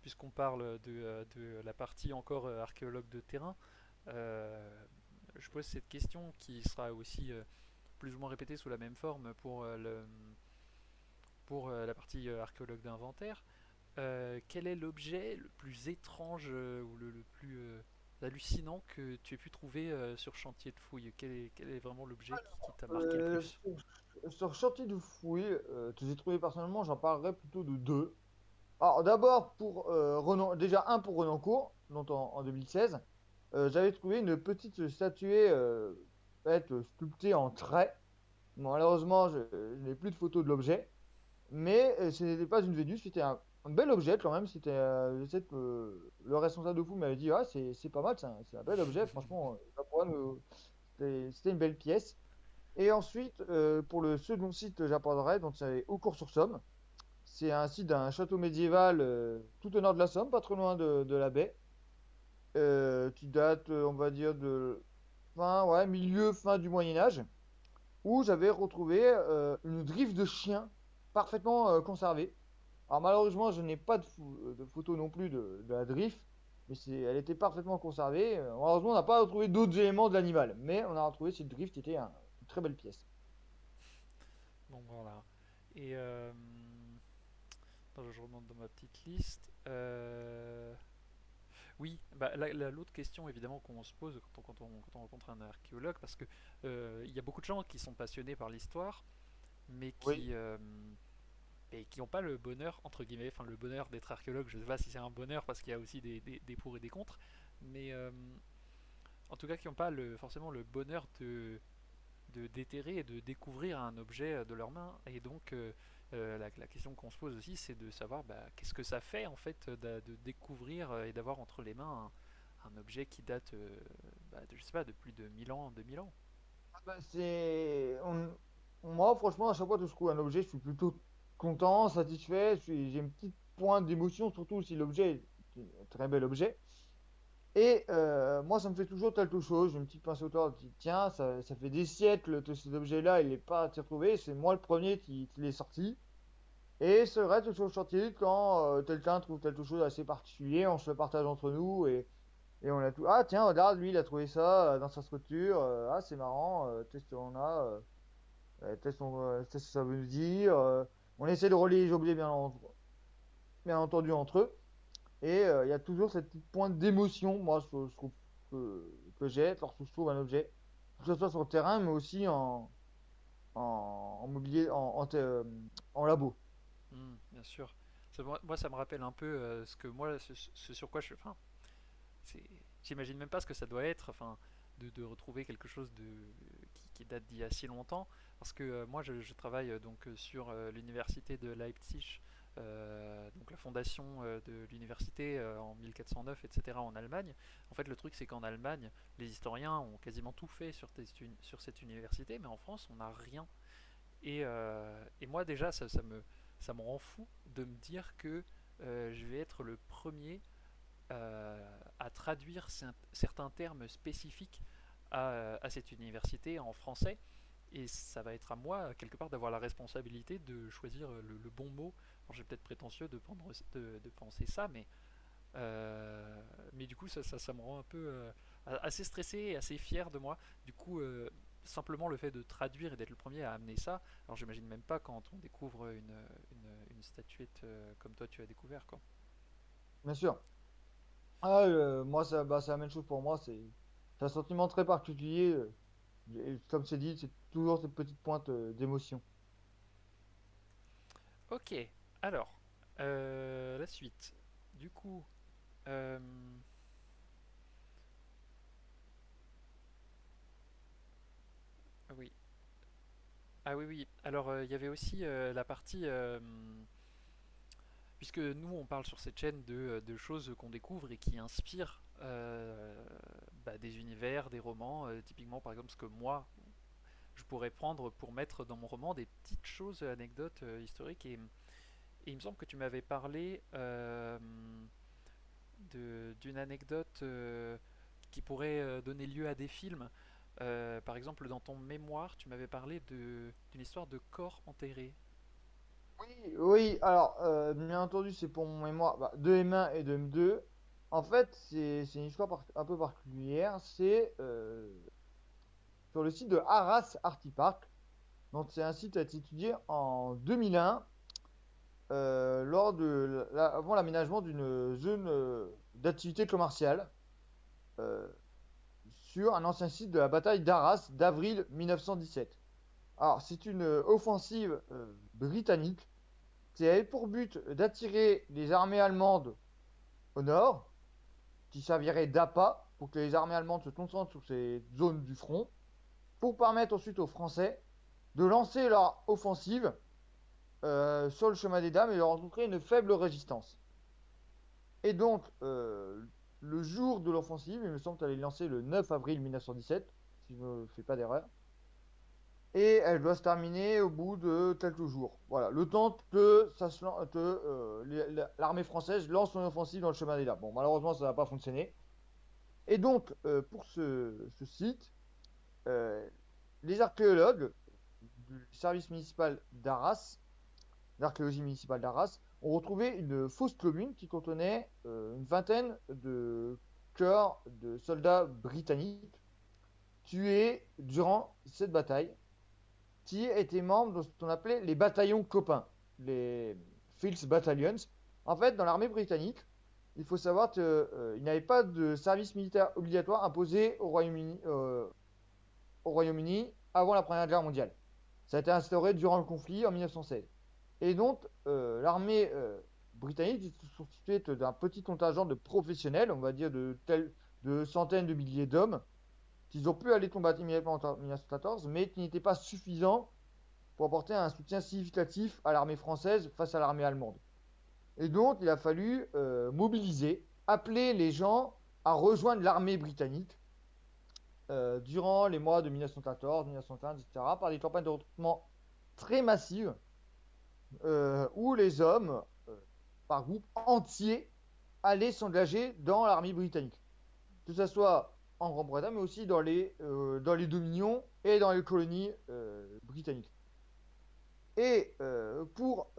puisqu'on parle de la partie encore archéologue de terrain, euh, je pose cette question qui sera aussi plus ou moins répétée sous la même forme pour la partie archéologue d'inventaire. Quel est l'objet le plus étrange ou le plus hallucinant que tu aies pu trouver sur chantier de fouille? Quel est vraiment l'objet qui t'a marqué le Euh, plus? sur chantier de fouille, que j'ai trouvé personnellement, j'en parlerai plutôt de deux. Alors d'abord pour déjà un pour Renancourt, dont en 2016, j'avais trouvé une petite statuette sculptée en trait. Malheureusement, je n'ai plus de photos de l'objet, mais ce n'était pas une Vénus, c'était un bel objet quand même. Je sais que le responsable de fou m'avait dit, ah, c'est pas mal, c'est un bel objet, franchement, c'était une belle pièce. Et ensuite, pour le second site que j'apporterai, donc c'est Eaucourt-sur-Somme. C'est un site d'un château médiéval tout au nord de la Somme, pas trop loin de la baie, qui date, on va dire, fin du Moyen Âge, où j'avais retrouvé une griffe de chien parfaitement conservée. Alors malheureusement, je n'ai pas de photo non plus de la drift, mais elle était parfaitement conservée. Malheureusement, on n'a pas retrouvé d'autres éléments de l'animal, mais on a retrouvé cette drift qui était une très belle pièce. Donc voilà. Et attends, je remonte dans ma petite liste. Oui, bah, l'autre question évidemment qu'on se pose quand on rencontre un archéologue, parce que il y a beaucoup de gens qui sont passionnés par l'histoire, mais Oui. qui n'ont pas le bonheur, entre guillemets, enfin le bonheur d'être archéologue. Je ne sais pas si c'est un bonheur parce qu'il y a aussi des pour et des contre, mais en tout cas qui n'ont pas forcément le bonheur de déterrer et de découvrir un objet de leurs mains. Et donc la question qu'on se pose aussi, c'est de savoir bah, qu'est-ce que ça fait en fait de découvrir et d'avoir entre les mains un objet qui date, bah, je sais pas, de plus de 1000 ans, 2000 ans. Ah bah, moi, franchement, à chaque fois que je trouve un objet, je suis plutôt content, satisfait. J'ai une petite pointe d'émotion, surtout si l'objet est un très bel objet. Et moi, ça me fait toujours quelque chose. J'ai une petite pince au torse, je dis, tiens, ça fait des siècles que cet objet-là, il n'est pas à s'y retrouver. C'est moi le premier qui l'ai sorti. Et c'est vrai, toujours sorti quand quelqu'un trouve quelque chose d'assez particulier, on se le partage entre nous et on a tout. Ah, tiens, regarde, lui, il a trouvé ça dans sa structure. Ah, c'est marrant. Qu'est-ce qu'on a qu'est-ce que ça veut dire. On essaie de relier les objets, bien entendu, entre eux. Et il y a toujours cette petite pointe d'émotion, moi, je trouve que j'ai lorsque je trouve un objet, que ce soit sur le terrain, mais aussi en mobilier, en labo. Bien sûr. Moi, ça me rappelle un peu ce que moi, ce sur quoi je. Enfin, j'imagine même pas ce que ça doit être, enfin, de retrouver quelque chose qui date d'il y a si longtemps. Parce que moi, je travaille donc sur l'université de Leipzig, donc la fondation de l'université en 1409, etc. en Allemagne. En fait, le truc, c'est qu'en Allemagne, les historiens ont quasiment tout fait sur cette université, mais en France, on n'a rien. Et moi, déjà, ça me rend fou de me dire que je vais être le premier à traduire certains termes spécifiques à cette université en français. Et ça va être à moi, quelque part, d'avoir la responsabilité de choisir le bon mot. Alors, j'ai peut-être prétentieux de penser ça, mais du coup, ça me rend un peu assez stressé et assez fier de moi. Du coup, simplement le fait de traduire et d'être le premier à amener ça, alors j'imagine même pas quand on découvre une statuette comme toi tu as découvert, quoi. Bien sûr. Ah, moi, c'est la même chose pour moi. C'est un sentiment très particulier. Et comme c'est dit, c'est toujours cette petite pointe d'émotion. Ok, alors, la suite. Du coup, euh, oui. Ah oui, oui. Alors, il y avait aussi la partie puisque nous on parle sur cette chaîne de choses qu'on découvre et qui inspirent bah, des univers, des romans, typiquement par exemple ce que moi je pourrais prendre pour mettre dans mon roman des petites choses, anecdotes historiques et il me semble que tu m'avais parlé d'une anecdote qui pourrait donner lieu à des films. Par exemple, dans ton mémoire, tu m'avais parlé d'une histoire de corps enterré. Oui, oui, alors, bien entendu, c'est pour mon mémoire de M1 et de M2. En fait, c'est une histoire un peu particulière. C'est sur le site de Arras Artipark. Donc, c'est un site qui a été étudié en 2001 lors avant l'aménagement d'une zone d'activité commerciale euh, sur un ancien site de la bataille d'Arras d'avril 1917. Alors, c'est une offensive britannique qui avait pour but d'attirer les armées allemandes au nord, qui servirait d'appât pour que les armées allemandes se concentrent sur ces zones du front, pour permettre ensuite aux Français de lancer leur offensive sur le chemin des dames et de rencontrer une faible résistance. Et donc, le jour de l'offensive, il me semble qu'elle est lancée le 9 avril 1917, si je ne fais pas d'erreur, et elle doit se terminer au bout de quelques jours. Voilà, le temps que, l'armée française lance son offensive dans le chemin des dames. Bon, malheureusement, ça n'a pas fonctionné. Et donc, pour ce site, euh, les archéologues du service municipal d'Arras, d'archéologie municipale d'Arras, ont retrouvé une fosse commune qui contenait une vingtaine de corps de soldats britanniques tués durant cette bataille, qui étaient membres de ce qu'on appelait les bataillons copains, les Fields Battalions. En fait, dans l'armée britannique, il faut savoir qu'il n'avait pas de service militaire obligatoire imposé au Royaume-Uni avant la Première Guerre mondiale. Ça a été instauré durant le conflit en 1916. Et donc, l'armée britannique est constituée d'un petit contingent de professionnels, on va dire de centaines de milliers d'hommes, qui ont pu aller combattre immédiatement en 1914, mais qui n'étaient pas suffisants pour apporter un soutien significatif à l'armée française face à l'armée allemande. Et donc, il a fallu mobiliser, appeler les gens à rejoindre l'armée britannique durant les mois de 1914, 1915, etc., par des campagnes de recrutement très massives où les hommes, par groupe entier, allaient s'engager dans l'armée britannique. Que ce soit en Grande-Bretagne, mais aussi dans les dominions et dans les colonies britanniques. Et pour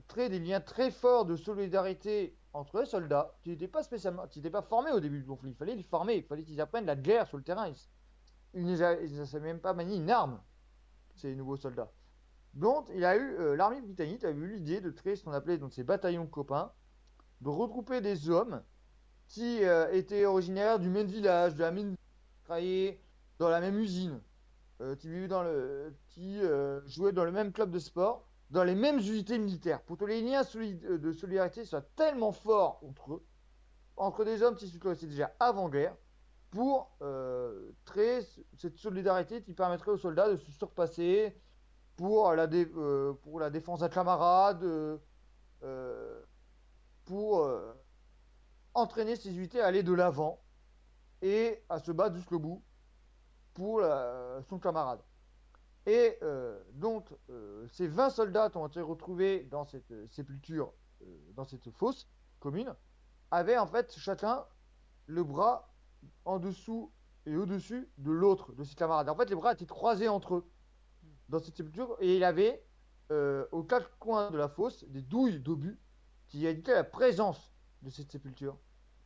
créer des liens très forts de solidarité entre les soldats, qui n'étaient pas formés au début du conflit, il fallait les former, il fallait qu'ils apprennent la guerre sur le terrain. Ils ne savaient même pas manier une arme, ces nouveaux soldats. Donc, l'armée britannique a eu l'idée de créer ce qu'on appelait donc ces bataillons copains, de regrouper des hommes qui étaient originaires du même village, de la même, travaillaient dans la même usine, qui jouaient dans le même club de sport, dans les mêmes unités militaires, pour que les liens de solidarité soient tellement forts entre eux, entre des hommes qui se connaissaient déjà avant-guerre, pour créer cette solidarité qui permettrait aux soldats de se surpasser pour la défense d'un camarade, euh, pour entraîner ses unités à aller de l'avant et à se battre jusqu'au bout pour son camarade. Et ces 20 soldats ont été retrouvés dans cette sépulture, dans cette fosse commune, avaient en fait chacun le bras en dessous et au-dessus de l'autre, de ses camarades. En fait, les bras étaient croisés entre eux dans cette sépulture et il avait aux quatre coins de la fosse des douilles d'obus qui indiquaient la présence de cette sépulture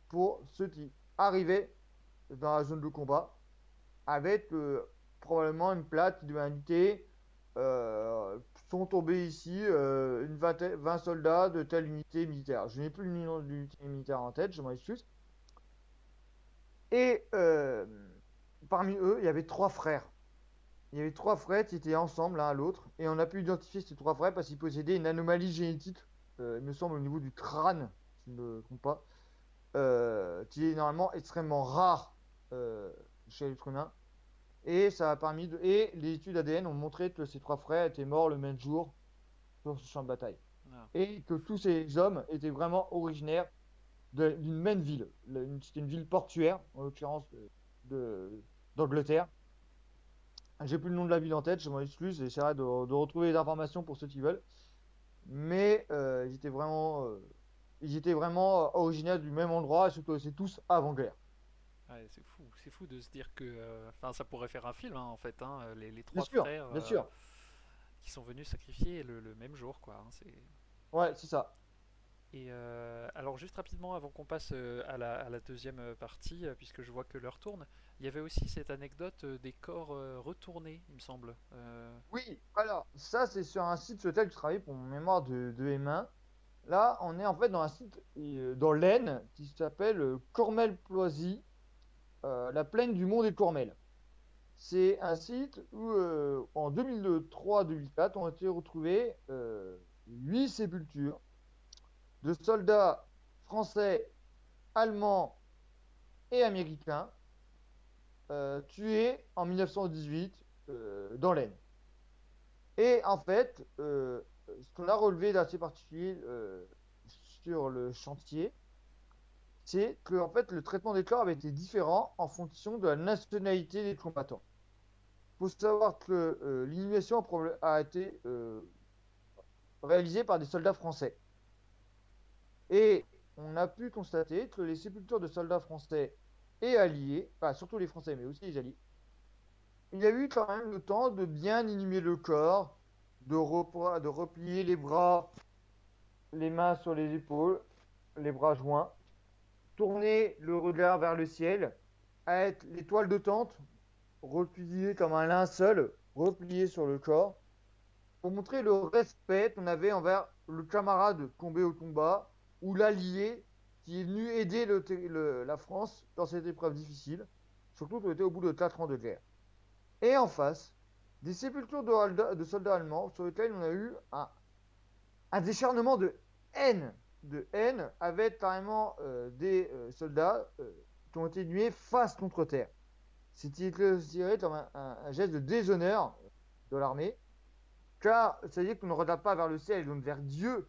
pour ceux qui arrivaient dans la zone de combat avec probablement une plaque qui devait indiquer euh, sont tombés ici 20 soldats de telle unité militaire. Je n'ai plus le nom de l'unité militaire en tête, je m'en excuse. Et parmi eux, il y avait trois frères. Il y avait trois frères qui étaient ensemble l'un à l'autre. Et on a pu identifier ces trois frères parce qu'ils possédaient une anomalie génétique, il me semble, au niveau du crâne, si je ne me trompe pas, qui est normalement extrêmement rare chez l'être humain. Et ça a permis de... Et les études ADN ont montré que ces trois frères étaient morts le même jour sur ce champ de bataille. Ah, Et que tous ces hommes étaient vraiment originaires d'une même ville. C'était une ville portuaire, en l'occurrence d'Angleterre. J'ai plus le nom de la ville en tête, je m'en excuse, j'essaierai de retrouver les informations pour ceux qui veulent. Mais ils étaient vraiment originaires du même endroit et se connaissaient tous avant-guerre. ouais, c'est fou de se dire que, enfin, ça pourrait faire un film hein, en fait, hein, les Bien trois sûr, frères bien sûr. qui sont venus sacrifier le même jour, quoi. Hein, Ouais, c'est ça. Et alors juste rapidement avant qu'on passe à la deuxième partie, puisque je vois que l'heure tourne, il y avait aussi cette anecdote des corps retournés, il me semble. Oui, alors, ça, c'est sur un site sur lequel je travaille pour mon mémoire de M1. Là, on est en fait dans un site dans l'Aisne qui s'appelle Cormel-Ploisy, la plaine du Mont des Cormels. C'est un site où, en 2003-2004, ont été retrouvées 8 sépultures de soldats français, allemands et américains tués en 1918 dans l'Aisne. Et en fait, ce qu'on a relevé d'assez particulier sur le chantier, c'est que en fait, le traitement des corps avait été différent en fonction de la nationalité des combattants. Il faut savoir que l'inhumation a été réalisée par des soldats français. Et on a pu constater que les sépultures de soldats français et alliés, enfin surtout les Français, mais aussi les alliés, il y a eu quand même le temps de bien inhumer le corps, de replier les bras les mains sur les épaules, les bras joints, tourner le regard vers le ciel, à être l'étoile de tente, repliée comme un linceul, replié sur le corps, pour montrer le respect qu'on avait envers le camarade tombé au combat ou l'allié qui est venu aider la France dans cette épreuve difficile, surtout qu'on était au bout de 4 ans de guerre. Et en face, des sépultures de soldats allemands sur lesquels on a eu un décharnement de haine avec carrément des soldats qui ont été nués face contre terre. C'était considéré comme un geste de déshonneur de l'armée, car ça veut dire qu'on ne regarde pas vers le ciel, donc vers Dieu,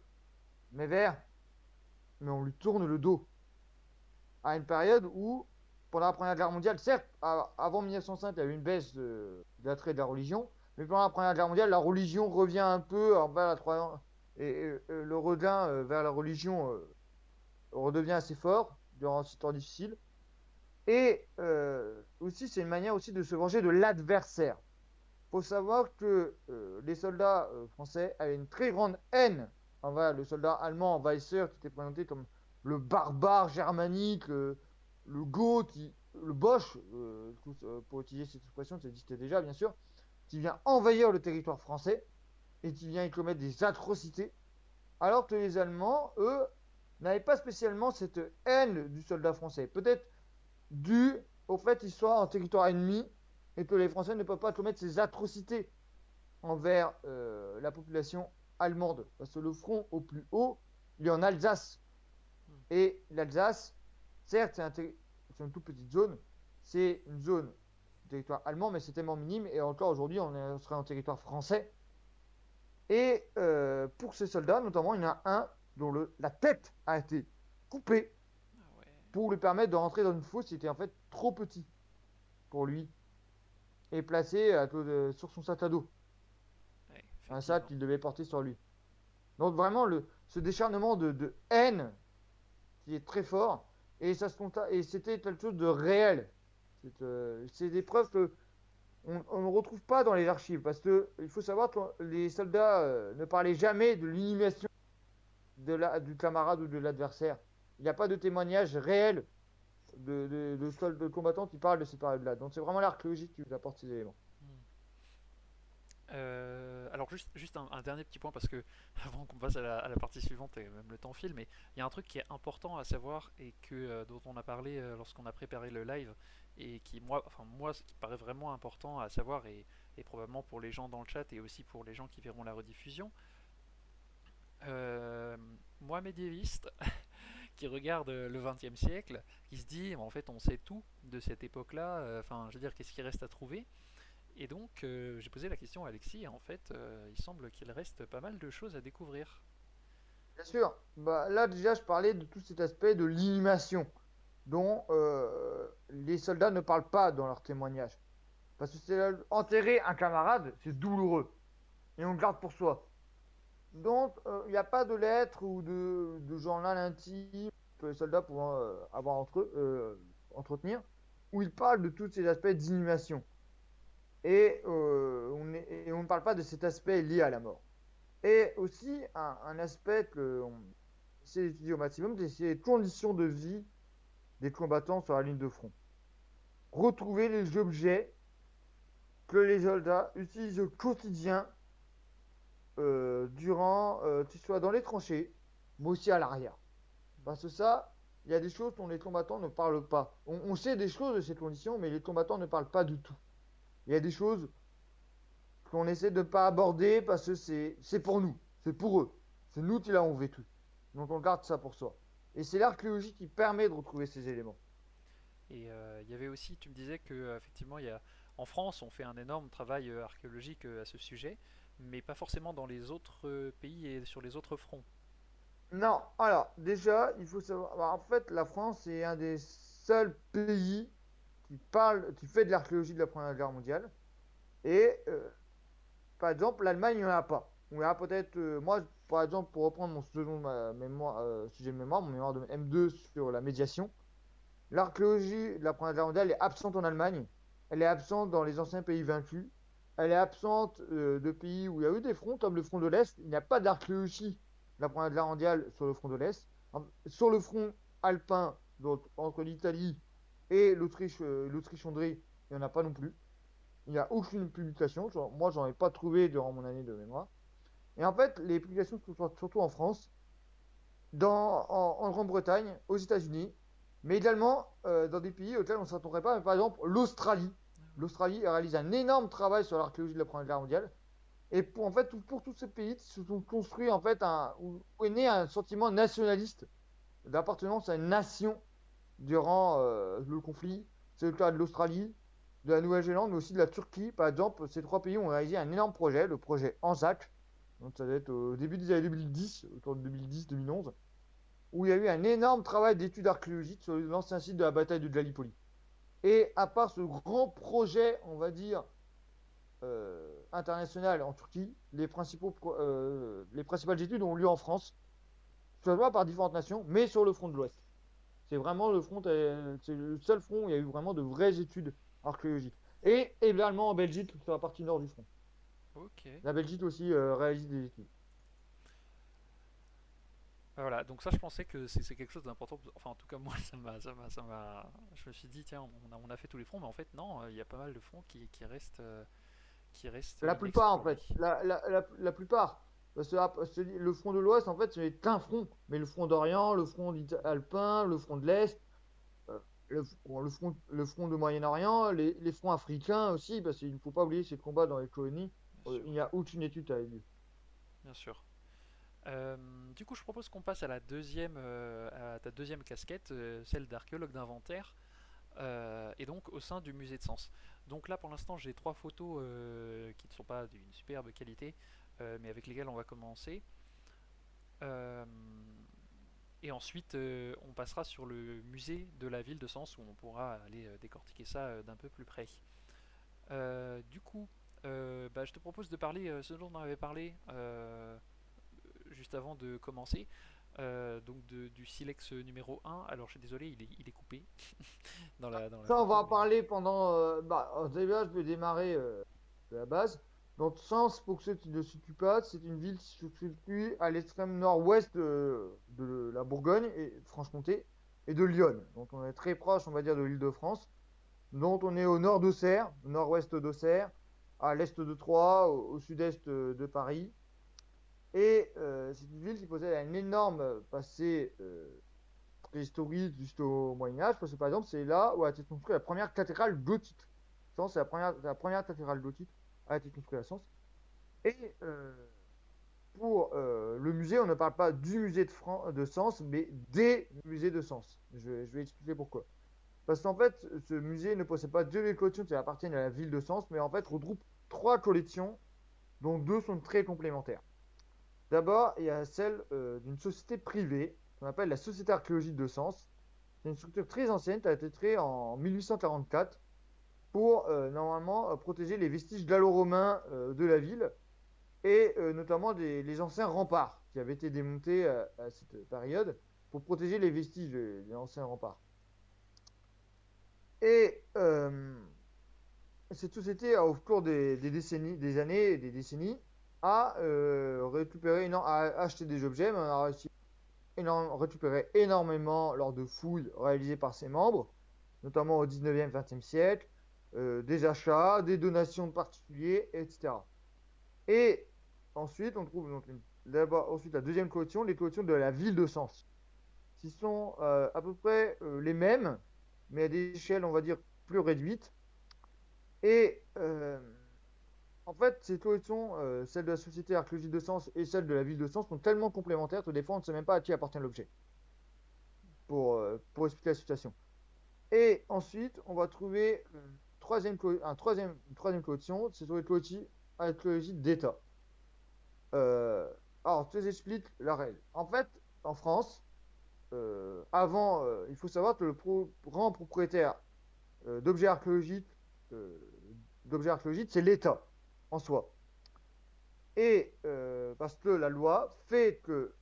mais mais on lui tourne le dos. À une période où, pendant la Première Guerre mondiale, certes, avant 1905, il y a eu une baisse d'attrait de la religion, mais pendant la Première Guerre mondiale, la religion revient un peu vers la croyance, et le regain vers la religion redevient assez fort durant ce temps difficile. Et aussi, c'est une manière aussi de se venger de l'adversaire. Il faut savoir que les soldats français avaient une très grande haine envers le soldat allemand Weisser, qui était présenté comme le barbare germanique, le Goth, le Boche, pour utiliser cette expression, ça existait déjà bien sûr, qui vient envahir le territoire français et qui vient y commettre des atrocités, alors que les Allemands, eux, n'avaient pas spécialement cette haine du soldat français. Peut-être dû au fait qu'ils soient en territoire ennemi et que les Français ne peuvent pas commettre ces atrocités envers la population allemande. Parce que le front au plus haut, il est en Alsace. Hmm. Et l'Alsace, certes, c'est une toute petite zone, c'est une zone de territoire allemand, mais c'est tellement minime, et encore aujourd'hui, on serait en territoire français. Et pour ces soldats, notamment, il y en a un dont la tête a été coupée Ah ouais, pour lui permettre de rentrer dans une fosse qui était en fait trop petit pour lui, et placé sur son sac à dos, ouais, un sac effectivement. qu'il devait porter sur lui. Donc vraiment, ce décharnement de haine qui est très fort, et c'était quelque chose de réel. C'est des preuves que on ne retrouve pas dans les archives, parce que il faut savoir que les soldats ne parlaient jamais de l'inhumation du camarade ou de l'adversaire. Il n'y a pas de témoignage réel de combattants qui parlent de ces périodes-là. Donc c'est vraiment l'archéologie qui vous apporte ces éléments. Hmm. Alors juste un dernier petit point parce que avant qu'on passe à la partie suivante et même le temps file, mais il y a un truc qui est important à savoir et dont on a parlé lorsqu'on a préparé le live et qui moi ce qui paraît vraiment important à savoir et probablement pour les gens dans le chat et aussi pour les gens qui verront la rediffusion. Euh, Moi médiéviste qui regarde le XXe siècle, qui se dit en fait on sait tout de cette époque-là, enfin je veux dire qu'est-ce qui reste à trouver. Et donc, j'ai posé la question à Alexis, et en fait, il semble qu'il reste pas mal de choses à découvrir. Bien sûr, bah, là déjà je parlais de tout cet aspect de l'inhumation dont les soldats ne parlent pas dans leurs témoignages. Parce que enterrer un camarade, c'est douloureux. Et on le garde pour soi. Donc, il n'y a pas de lettres ou de journal intime que les soldats pourront avoir entretenir, où ils parlent de tous ces aspects d'inhumation. Et on ne parle pas de cet aspect lié à la mort. Et aussi, un aspect qu'on essaie d'étudier au maximum, c'est les conditions de vie des combattants sur la ligne de front. Retrouver les objets que les soldats utilisent au quotidien qu'ils soient dans les tranchées, mais aussi à l'arrière. Parce que ça, il y a des choses dont les combattants ne parlent pas. On sait des choses de ces conditions, mais les combattants ne parlent pas du tout. Il y a des choses qu'on essaie de ne pas aborder parce que c'est pour nous, c'est pour eux. C'est nous qui l'avons vécu. Donc on garde ça pour soi. Et c'est l'archéologie qui permet de retrouver ces éléments. Et il y avait aussi, tu me disais que effectivement, en France, on fait un énorme travail archéologique à ce sujet, mais pas forcément dans les autres pays et sur les autres fronts. Non, alors déjà, il faut savoir. Bah, en fait, la France est un des seuls pays qui fait de l'archéologie de la Première Guerre mondiale. Et par exemple, l'Allemagne, il n'y en a pas. On a peut-être, moi, par exemple, pour reprendre mon second sujet de mémoire, mon mémoire de M2 sur la médiation, l'archéologie de la Première Guerre mondiale est absente en Allemagne. Elle est absente dans les anciens pays vaincus. Elle est absente de pays où il y a eu des fronts, comme le front de l'Est. Il n'y a pas d'archéologie la Première Guerre mondiale sur le front de l'Est. Sur le front alpin, donc entre l'Italie et l'Autriche-Hongrie, il n'y en a pas non plus. Il n'y a aucune publication. Moi, j'en ai pas trouvé durant mon année de mémoire. Et en fait, les publications sont surtout en France, en Grande-Bretagne, aux États-Unis, mais également dans des pays auxquels on ne s'attendrait pas. Par exemple, l'Australie. L'Australie réalise un énorme travail sur l'archéologie de la Première Guerre mondiale. Et en fait, pour tous ces pays, se sont construits en fait où est né un sentiment nationaliste d'appartenance à une nation durant le conflit. C'est le cas de l'Australie, de la Nouvelle-Zélande, mais aussi de la Turquie. Par exemple, ces trois pays ont réalisé un énorme projet, le projet ANZAC. Donc ça doit être au début des années 2010, autour de 2010-2011, où il y a eu un énorme travail d'études archéologiques sur l'ancien site de la bataille de Gallipoli. Et à part ce grand projet, on va dire, international en Turquie, les principales études ont lieu en France, soit par différentes nations, mais sur le front de l'Ouest. C'est vraiment c'est le seul front où il y a eu vraiment de vraies études archéologiques. Et également en Belgique, sur la partie nord du front. Ok. La Belgique aussi réalise des études. Voilà, donc ça je pensais que c'est quelque chose d'important. Enfin en tout cas moi je me suis dit tiens on a fait tous les fronts mais en fait non, il y a pas mal de fronts qui restent La plupart, en inexplorés. fait. La plupart. Parce que le front de l'Ouest, en fait, c'est un front. Mais le front d'Orient, le front alpin, le front de l'Est, euh, le front de Moyen-Orient, les fronts africains aussi, parce qu'il ne faut pas oublier ces combats dans les colonies. Bien sûr, Il n'y a aucune étude qui a eu lieu. bien sûr. Euh, du coup je propose qu'on passe à à ta deuxième casquette, celle d'archéologue d'inventaire. Et donc au sein du musée de Sens. Donc là pour l'instant j'ai trois photos qui ne sont pas d'une superbe qualité, mais avec lesquelles on va commencer. Euh, et ensuite on passera sur le musée de la ville de Sens où on pourra aller décortiquer ça d'un peu plus près. Du coup, je te propose de parler ce dont on avait parlé juste avant de commencer. Du silex numéro 1. Alors je suis désolé, il est coupé dans la Ça, on va photo, en mais parler pendant. Déjà, je vais démarrer de la base. Donc, Sens, pour ceux qui ne se situent pas, c'est une ville qui se situe à l'extrême nord-ouest de la Bourgogne et Franche-Comté et de Lyon. Donc, on est très proche, on va dire, de l'Île-de-France. Donc, on est au nord d'Auxerre, au nord-ouest d'Auxerre, à l'est de Troyes, au sud-est de Paris. Et c'est une ville qui possède un énorme passé préhistorique jusqu'au Moyen-Âge, parce que par exemple, c'est là où a été construite la première cathédrale gothique. Sens, c'est la première cathédrale gothique a été construite à Sens. Et pour le musée, on ne parle pas du musée de Sens, mais des musées de Sens. Je vais expliquer pourquoi. Parce qu'en fait, ce musée ne possède pas deux collections qui appartiennent à la ville de Sens, mais en fait regroupe trois collections, dont deux sont très complémentaires. D'abord, il y a celle d'une société privée, qu'on appelle la Société archéologique de Sens. C'est une structure très ancienne qui a été créée en 1844 pour normalement protéger les vestiges gallo-romains de la ville et notamment les anciens remparts qui avaient été démontés à cette période pour protéger les vestiges des anciens remparts. Et cette société, au cours des décennies, des années et des décennies, a a acheté des objets, mais a réussi récupéré énormément lors de fouilles réalisées par ses membres, notamment au 19e, 20e siècle, des achats, des donations de particuliers, etc. Et ensuite, on trouve donc d'abord ensuite la deuxième collection, les collections de la ville de Sens, qui sont à peu près les mêmes, mais à des échelles, on va dire, plus réduites. Et en fait, ces collections, celle de la Société archéologique de Sens et celle de la ville de Sens, sont tellement complémentaires que des fois, on ne sait même pas à qui appartient l'objet, pour expliquer la situation. Et ensuite, on va trouver une troisième collection, c'est sur les archéologies d'État. Euh, alors, je t'explique la règle. En fait, en France, il faut savoir que le grand propriétaire euh, d'objets archéologiques, euh, c'est l'État en soi. Et parce que la loi fait que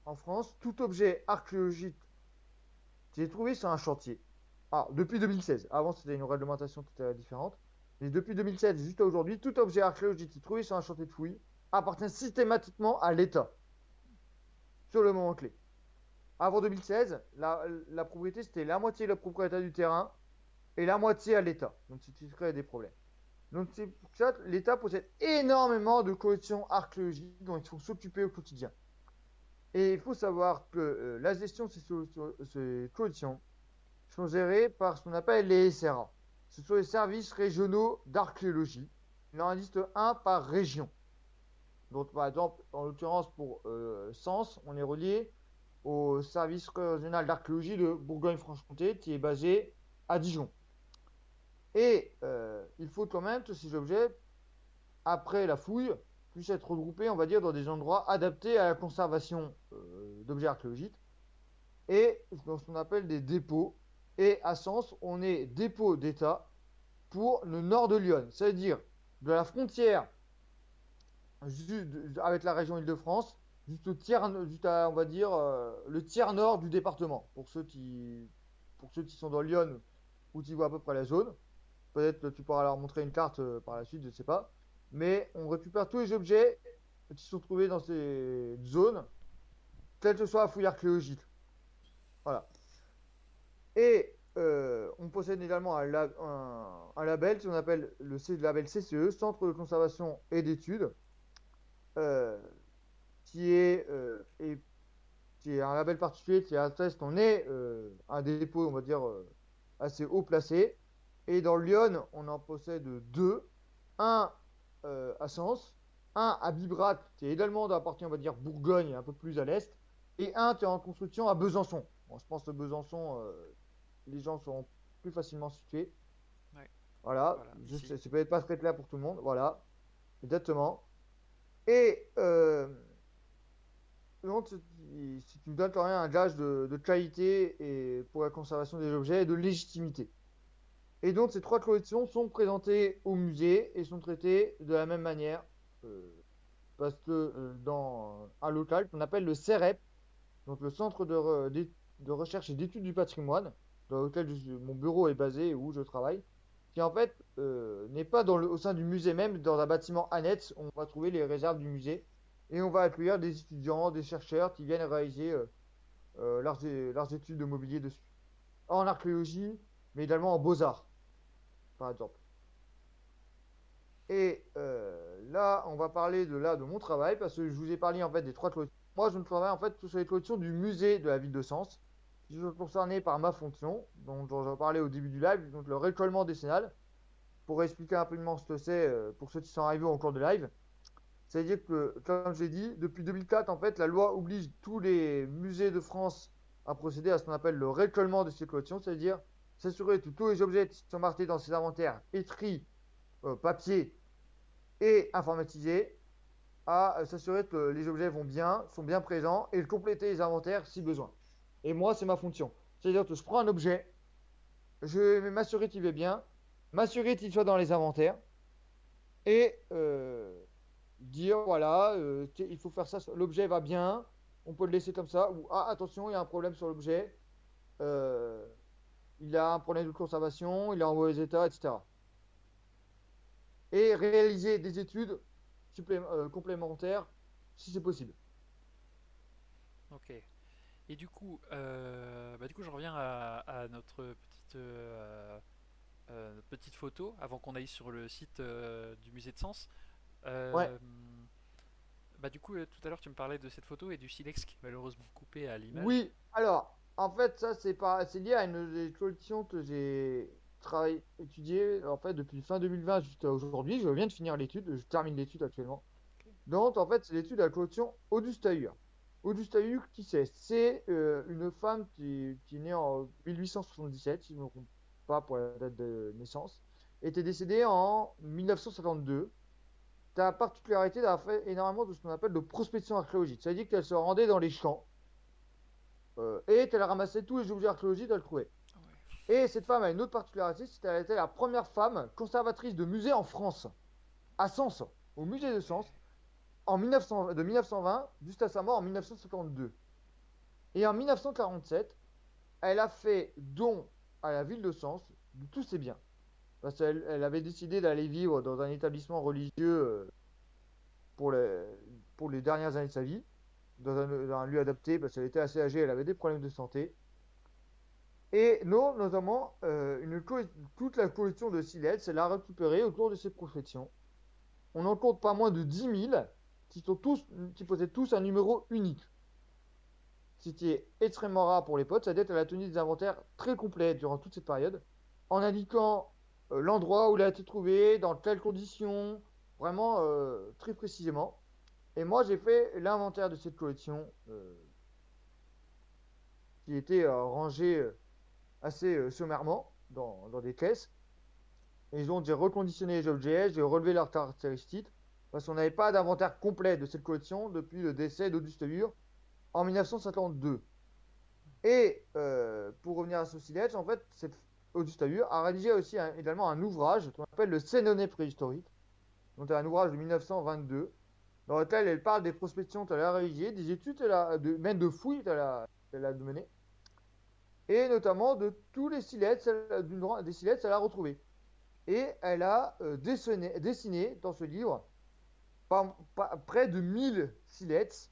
en France, tout objet archéologique qui est trouvé sur un chantier, depuis 2016, avant c'était une réglementation qui était différente, mais depuis 2016 jusqu'à aujourd'hui, tout objet archéologique qui est trouvé sur un chantier de fouilles appartient systématiquement à l'État. sur le moment clé. Avant 2016, la propriété, c'était la moitié de la propriétaire du terrain et la moitié à l'État. Donc, c'est ce qui crée des problèmes. Donc, c'est pour ça que l'État possède énormément de collections archéologiques dont il faut s'occuper au quotidien. Et il faut savoir que la gestion de ces collections sont gérées par ce qu'on appelle les SRA. Ce sont les services régionaux d'archéologie. Il en existe un par région. Donc, par exemple, en l'occurrence pour Sens, on est relié au service régional d'archéologie de Bourgogne-Franche-Comté qui est basé à Dijon. Et il faut quand même que ces objets, après la fouille, puissent être regroupés, on va dire, dans des endroits adaptés à la conservation d'objets archéologiques et dans ce qu'on appelle des dépôts. Et à Sens, on est dépôt d'État pour le nord de Lyon, c'est-à-dire de la frontière avec la région Île-de-France, juste à, on va dire, le tiers nord du département, pour ceux qui sont dans Lyon ou qui voient à peu près la zone. Peut-être que tu pourras leur montrer une carte par la suite, je ne sais pas. Mais on récupère tous les objets qui sont trouvés dans ces zones, quelle que soit la fouille archéologique. Voilà. Et on possède également un label qu'on appelle le label CCE, Centre de conservation et d'études, euh, qui est, qui est un label particulier qui atteste qu'on est un dépôt, on va dire, assez haut placé. Et dans Lyon, on en possède deux. Un à Sens, un à Bibrac, qui est également dans la partie, on va dire, Bourgogne, un peu plus à l'est, et un qui est en construction à Besançon. Bon, je pense que Besançon, les gens seront plus facilement situés. Ouais, Voilà, voilà, ici. juste, c'est peut-être pas très clair pour tout le monde. Voilà, exactement. Et donc, si tu me donnes quand même un gage de qualité et pour la conservation des objets et de légitimité. Et donc, ces trois collections sont présentées au musée et sont traitées de la même manière. euh, Parce que dans un local qu'on appelle le CEREP, donc le Centre de recherche et d'études du patrimoine, dans lequel mon bureau est basé et où je travaille, qui en fait n'est pas au sein du musée même, dans un bâtiment annexe, on va trouver les réserves du musée et on va accueillir des étudiants, des chercheurs qui viennent réaliser leurs études de mobilier dessus. En archéologie, mais également en beaux-arts, par exemple. Et là, on va parler de mon travail, parce que je vous ai parlé en fait des trois collections. Moi, je me travaille en fait sur les collections du musée de la ville de Sens, qui sont concernées par ma fonction, dont j'ai parlé au début du live, donc le récollement décennal. Pour expliquer rapidement ce que c'est pour ceux qui sont arrivés au cours de live, c'est-à-dire que, comme j'ai dit, depuis 2004, en fait, la loi oblige tous les musées de France à procéder à ce qu'on appelle le récollement de ces collections, c'est-à-dire s'assurer que tous les objets qui sont marqués dans ces inventaires, écrits, papier, et informatisé à s'assurer que les objets vont bien, sont bien présents et de compléter les inventaires si besoin. Et moi, c'est ma fonction. C'est-à-dire que je prends un objet, je vais m'assurer qu'il va bien, m'assurer qu'il soit dans les inventaires et dire voilà, il faut faire ça, l'objet va bien, on peut le laisser comme ça, ou ah, attention, il y a un problème sur l'objet, euh, il a un problème de conservation, il est en mauvais état, etc. Et réaliser des études complémentaires si c'est possible. Ok. Et du coup, je reviens à notre petite photo avant qu'on aille sur le site du musée de Sens. Ouais, Euh, du coup, tout à l'heure, tu me parlais de cette photo et du silex qui est malheureusement coupé à l'image. oui. Alors, en fait, ça, c'est lié à une des collections que j'ai travaillé, étudié, en fait, depuis fin 2020 jusqu'à aujourd'hui. Je viens de finir l'étude, je termine l'étude actuellement. Ok. Donc, en fait, c'est l'étude de la collection Augusta-Hur. Augusta-Hur, qui c'est? C'est une femme qui est née en 1877, si je ne me trompe pas pour la date de naissance, était décédée en 1952. Ta particularité d'avoir fait énormément de ce qu'on appelle de prospection archéologique. Ça veut dire qu'elle se rendait dans les champs et qu'elle ramassait tous les objets archéologiques qu'elle trouvait. Ah ouais. Et cette femme a une autre particularité, c'est qu'elle était la première femme conservatrice de musée en France, à Sens, au musée de Ok. Sens, de 1920 jusqu'à sa mort en 1952. Et en 1947, elle a fait don à la ville de Sens de tous ses biens. Parce qu'elle avait décidé d'aller vivre dans un établissement religieux pour les dernières années de sa vie. dans un lieu adapté parce qu'elle était assez âgée, elle avait des problèmes de santé. Et nous, notamment, toute la collection de Silex, elle a récupéré autour de cette profession. On en compte pas moins de 10 000 qui possèdent tous un numéro unique. Ce qui est extrêmement rare pour les potes. Sa dette, elle a tenu des inventaires très complets durant toute cette période, en indiquant l'endroit où il a été trouvé, dans quelles conditions, vraiment très précisément. Et moi, j'ai fait l'inventaire de cette collection qui était rangée assez sommairement dans des caisses. Et donc, j'ai reconditionné les objets, j'ai relevé leurs caractéristiques, parce qu'on n'avait pas d'inventaire complet de cette collection depuis le décès d'Auguste Hur en 1952. Et pour revenir à Saucilette, en fait, Auguste Hur a rédigé aussi également un ouvrage qu'on appelle le Sénonais préhistorique, donc un ouvrage de 1922, dans lequel elle parle des prospections qu'elle a réalisées, des études, même de fouilles qu'elle a menées, et notamment de tous les silettes, des silettes qu'elle a retrouvés. Et elle a dessiné dans ce livre près de 1000 silettes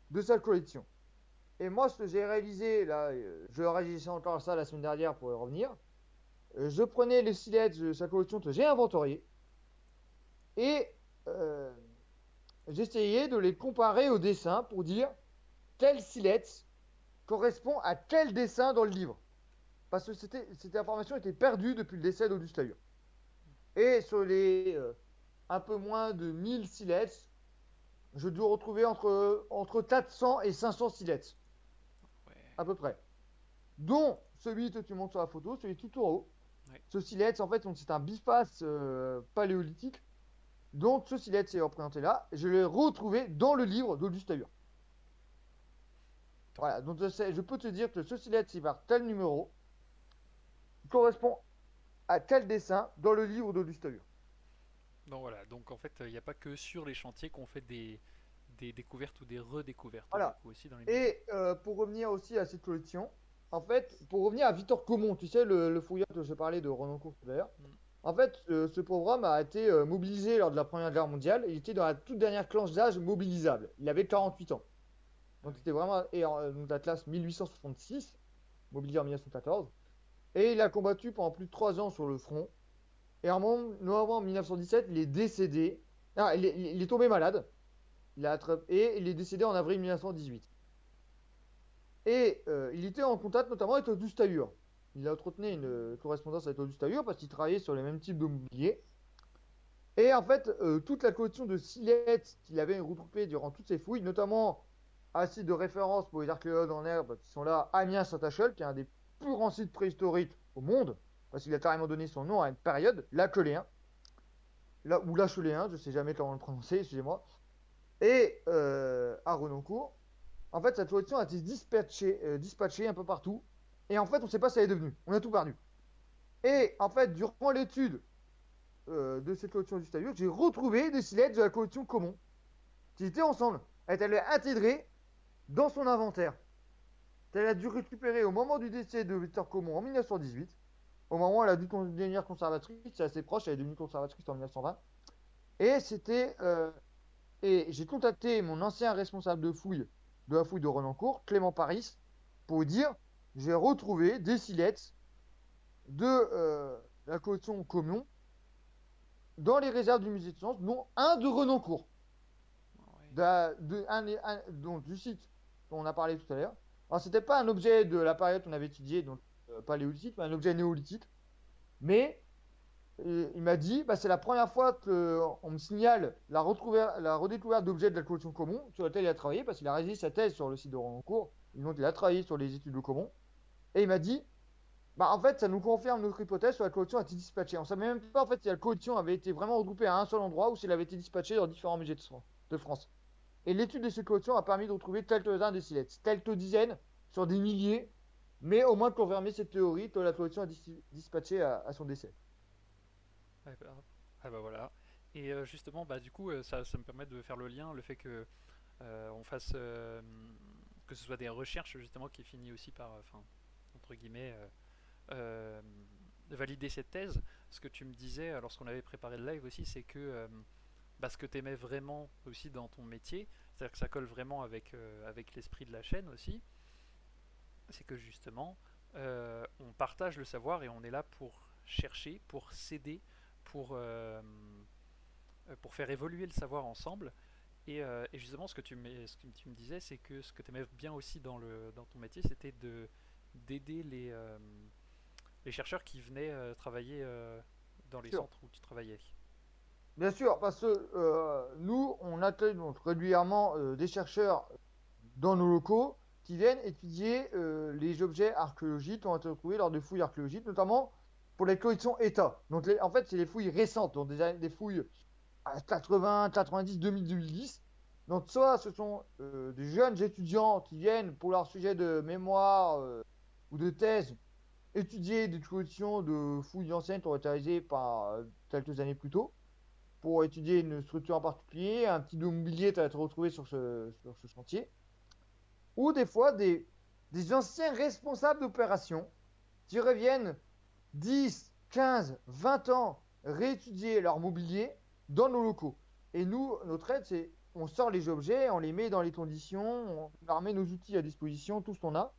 de sa collection. Et moi, ce que j'ai réalisé, là, je réalisais encore ça la semaine dernière pour y revenir. Je prenais les silettes de sa collection que j'ai inventoriées et euh, j'essayais de les comparer au dessin pour dire quelle silette correspond à quel dessin dans le livre. Parce que cette information était perdue depuis le décès d'Auguste Hur. Et sur les un peu moins de 1000 silettes, je dois retrouver entre 400 et 500 silettes, Ouais. à peu près. Dont celui que tu montres sur la photo, celui tout en haut. Ouais. Ce silex, en fait, c'est un biface paléolithique. Donc, ce silex est représenté là. Je l'ai retrouvé dans le livre d'Auguste Hur. Donc, Voilà, donc je peux te dire que ce silex, il va tel numéro, correspond à tel dessin dans le livre d'Auguste Hur. donc voilà, donc en fait, il n'y a pas que sur les chantiers qu'on fait des découvertes ou des redécouvertes, du Voilà. coup, aussi dans les musées. Et pour revenir aussi à cette collection, en fait, pour revenir à Victor Comon, tu sais, le fouilleur que je parlais de Renoncourt tout à l'heure, Mm. en fait, ce pauvre homme a été mobilisé lors de la Première Guerre mondiale. Il était dans la toute dernière tranche d'âge mobilisable. Il avait 48 ans. Ah Donc, oui. c'était vraiment donc, la classe 1866, mobilisé en 1914. Et il a combattu pendant plus de 3 ans sur le front. Et en novembre 1917, il est décédé. Ah, il est tombé malade. Et il est décédé en avril 1918. Et il était en contact notamment avec Auguste Hur. Il a entretenu une correspondance avec Auguste Hur parce qu'il travaillait sur les mêmes types de mobilier. Et en fait, toute la collection de silettes qu'il avait regroupées durant toutes ses fouilles, notamment un site de référence pour les archéologues en herbe qui sont là, Amiens-Saint-Achel, qui est un des plus grands sites préhistoriques au monde, parce qu'il a carrément donné son nom à une période, l'Acheléen, ou l'Acheléen, je ne sais jamais comment le prononcer, excusez-moi, et à Renoncourt. En fait, cette collection a été dispatchée un peu partout, et en fait, on ne sait pas ce qu'elle est devenue. On a tout perdu. Et en fait, durant l'étude de cette collection du Stalut, j'ai retrouvé des silettes de la collection Comon qui étaient ensemble. Elle était intégrée dans son inventaire. Elle a dû récupérer au moment du décès de Victor Comon en 1918. Au moment où elle a dû devenir conservatrice, c'est assez proche, elle est devenue conservatrice en 1920. Et c'était. Et j'ai contacté mon ancien responsable de la fouille de Renoncourt, Clément Paris, pour dire j'ai retrouvé des silettes de la collection Comon dans les réserves du musée de sciences, dont un de Renoncourt. Ouais. Donc, du site dont on a parlé tout à l'heure. Alors, c'était pas un objet de la période qu'on avait étudiée, donc paléolithique, mais un objet néolithique. Mais il m'a dit, bah, c'est la première fois qu'on me signale la redécouverte d'objets de la collection Comon sur laquelle il a travaillé, parce qu'il a réalisé sa thèse sur le site de Renoncourt. Donc, il a travaillé sur les études de Comon. Et il m'a dit, bah, en fait, ça nous confirme notre hypothèse sur la collection a été dispatchée. On ne savait même pas en fait si la collection avait été vraiment regroupée à un seul endroit ou si elle avait été dispatchée dans différents musées de France. Et l'étude de ces collections a permis de retrouver quelques-uns des silettes, quelques dizaines sur des milliers, mais au moins de confirmer cette théorie que la collection a dispatché à son décès. Ah bah, ah bah voilà. Et justement, bah du coup, ça me permet de faire le lien, le fait que on fasse que ce soit des recherches justement qui finit aussi par, enfin, entre guillemets, euh, valider cette thèse. Ce que tu me disais lorsqu'on avait préparé le live aussi, c'est que bah, ce que tu aimais vraiment aussi dans ton métier, c'est-à-dire que ça colle vraiment avec l'esprit de la chaîne aussi, c'est que justement, on partage le savoir et on est là pour chercher, pour s'aider, pour faire évoluer le savoir ensemble. Et justement, ce que tu me disais, c'est que ce que tu aimais bien aussi dans ton métier, c'était d'aider les chercheurs qui venaient travailler dans les Sûr. centres où tu travaillais. Bien sûr, parce que nous, on accueille donc régulièrement des chercheurs dans nos locaux qui viennent étudier les objets archéologiques qui ont été retrouvés lors de fouilles archéologiques, notamment pour les collections État. Donc, en fait, c'est les fouilles récentes, donc des fouilles à 80, 90, 2000, 2010. Donc, soit ce sont des jeunes étudiants qui viennent pour leur sujet de mémoire ou de thèse étudier des collections de fouilles anciennes qui ont été réalisées par quelques années plus tôt pour étudier une structure en particulier, un petit mobilier qui a été retrouvé sur ce chantier, ou des fois des anciens responsables d'opérations qui reviennent 10, 15, 20 ans réétudier leur mobilier dans nos locaux. Et nous, notre aide, c'est on sort les objets, on les met dans les conditions, on leur met nos outils à disposition, tout ce qu'on a,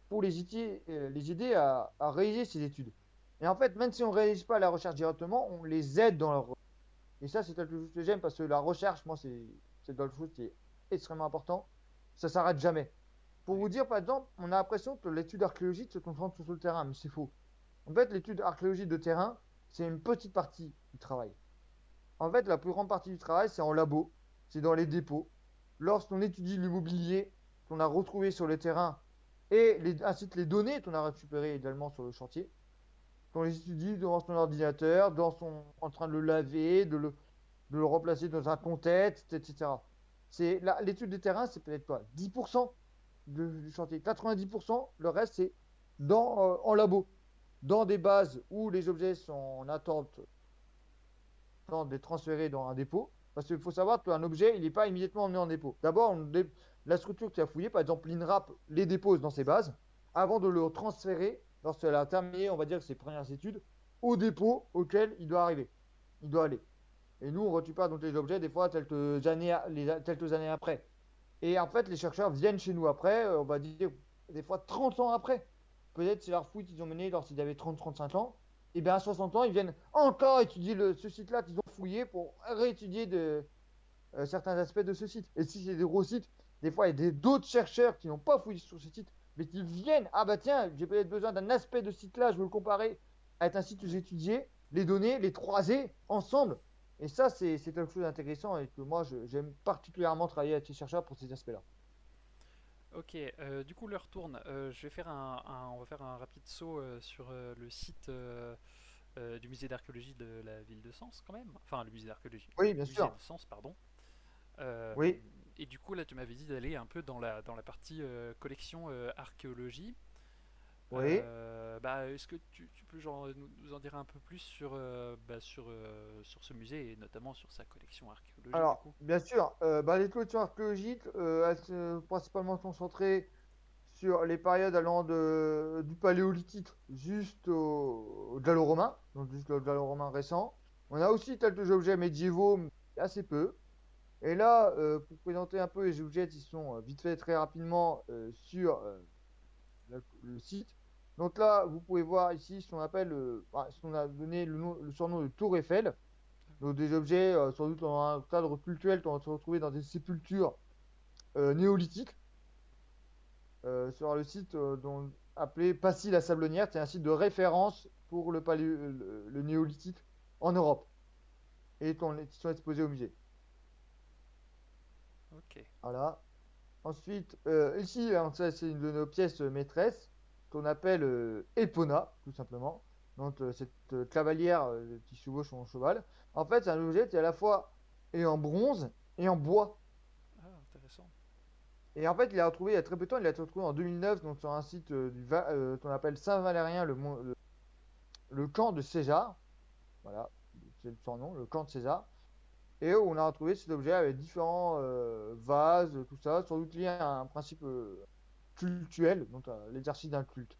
pour les aider à réaliser ces études. Et en fait, même si on ne réalise pas la recherche directement, on les aide dans leur. Et ça, c'est quelque chose que j'aime parce que la recherche, moi, c'est quelque chose qui est extrêmement important. Ça s'arrête jamais. Pour Ouais. vous dire, par exemple, on a l'impression que l'étude archéologique se concentre sur le terrain, mais c'est faux. En fait, l'étude archéologique de terrain, c'est une petite partie du travail. En fait, la plus grande partie du travail, c'est en labo, c'est dans les dépôts. Lorsqu'on étudie l'immobilier qu'on a retrouvé sur le terrain et ainsi que les données qu'on a récupérées également sur le chantier, qu'on les étudie devant son ordinateur, en train de le laver, de le remplacer dans un contexte, etc. L'étude de terrain, c'est peut-être quoi 10% du chantier. 90%, le reste, c'est en labo, dans des bases où les objets sont en attente d'être transférés dans un dépôt. Parce qu'il faut savoir qu'un objet, il n'est pas immédiatement emmené en dépôt. D'abord, la structure qui a fouillé, par exemple l'INRAP, les dépose dans ses bases avant de le transférer, lorsqu'elle a terminé, on va dire, ses premières études, au dépôt auquel il doit arriver. Il doit aller. Et nous, on ne retue pas donc les objets des fois quelques années après. Et en fait, les chercheurs viennent chez nous après, on va dire des fois 30 ans après. Peut-être c'est leur fouille qu'ils ont menée lorsqu'ils avaient 30-35 ans. Et bien à 60 ans, ils viennent encore étudier ce site-là qu'ils ont fouillé pour réétudier certains aspects de ce site. Et si c'est des gros sites, des fois, il y a d'autres chercheurs qui n'ont pas fouillé sur ce site, mais qui viennent. Ah bah tiens, j'ai peut-être besoin d'un aspect de ce site-là, je veux le comparer avec un site que j'ai Ouais. étudié, les données, les croiser ensemble. Et ça, c'est quelque chose d'intéressant et que moi, j'aime particulièrement travailler avec ces chercheurs pour ces aspects-là. Ok, du coup, l'heure tourne. Je vais faire on va faire un rapide saut sur le site du musée d'archéologie de la ville de Sens, quand même. Enfin, le musée d'archéologie, Oui, le bien musée sûr. de Sens, pardon. Euh, Oui, et du coup, là, tu m'avais dit d'aller un peu dans la partie collection archéologie. oui. Est-ce que tu peux nous en dire un peu plus sur ce musée et notamment sur sa collection archéologique du Alors, coup? bien sûr, les collections archéologiques, elles sont principalement concentrées sur les périodes allant du Paléolithique au Gallo-Romain, donc jusqu'au Gallo-Romain récent. On a aussi quelques objets médiévaux, mais assez peu. Et là, pour présenter un peu les objets qui sont vite fait très rapidement sur le site. Donc là, vous pouvez voir ici ce qu'on appelle, ce qu'on a donné le surnom de Tour Eiffel. Donc des objets, sans doute dans un cadre cultuel, qu'on va se retrouver dans des sépultures néolithiques sur le site appelé Passy-la-Sablonnière. C'est un site de référence pour le néolithique en Europe et qui sont exposés au musée. Ok. Voilà. Ensuite, ici, hein, ça, c'est une de nos pièces maîtresses qu'on appelle Epona, tout simplement. Donc, cette cavalière qui chevauche son cheval. En fait, c'est un objet qui est à la fois et en bronze et en bois. Ah, intéressant. Et en fait, il a retrouvé il y a très peu de temps, il a été retrouvé en 2009 donc sur un site qu'on appelle Saint-Valérien, le camp de César. Voilà, c'est son nom, le camp de César. Et on a retrouvé cet objet avec différents vases, tout ça, sans doute lié à un principe cultuel, donc à l'exercice d'un culte.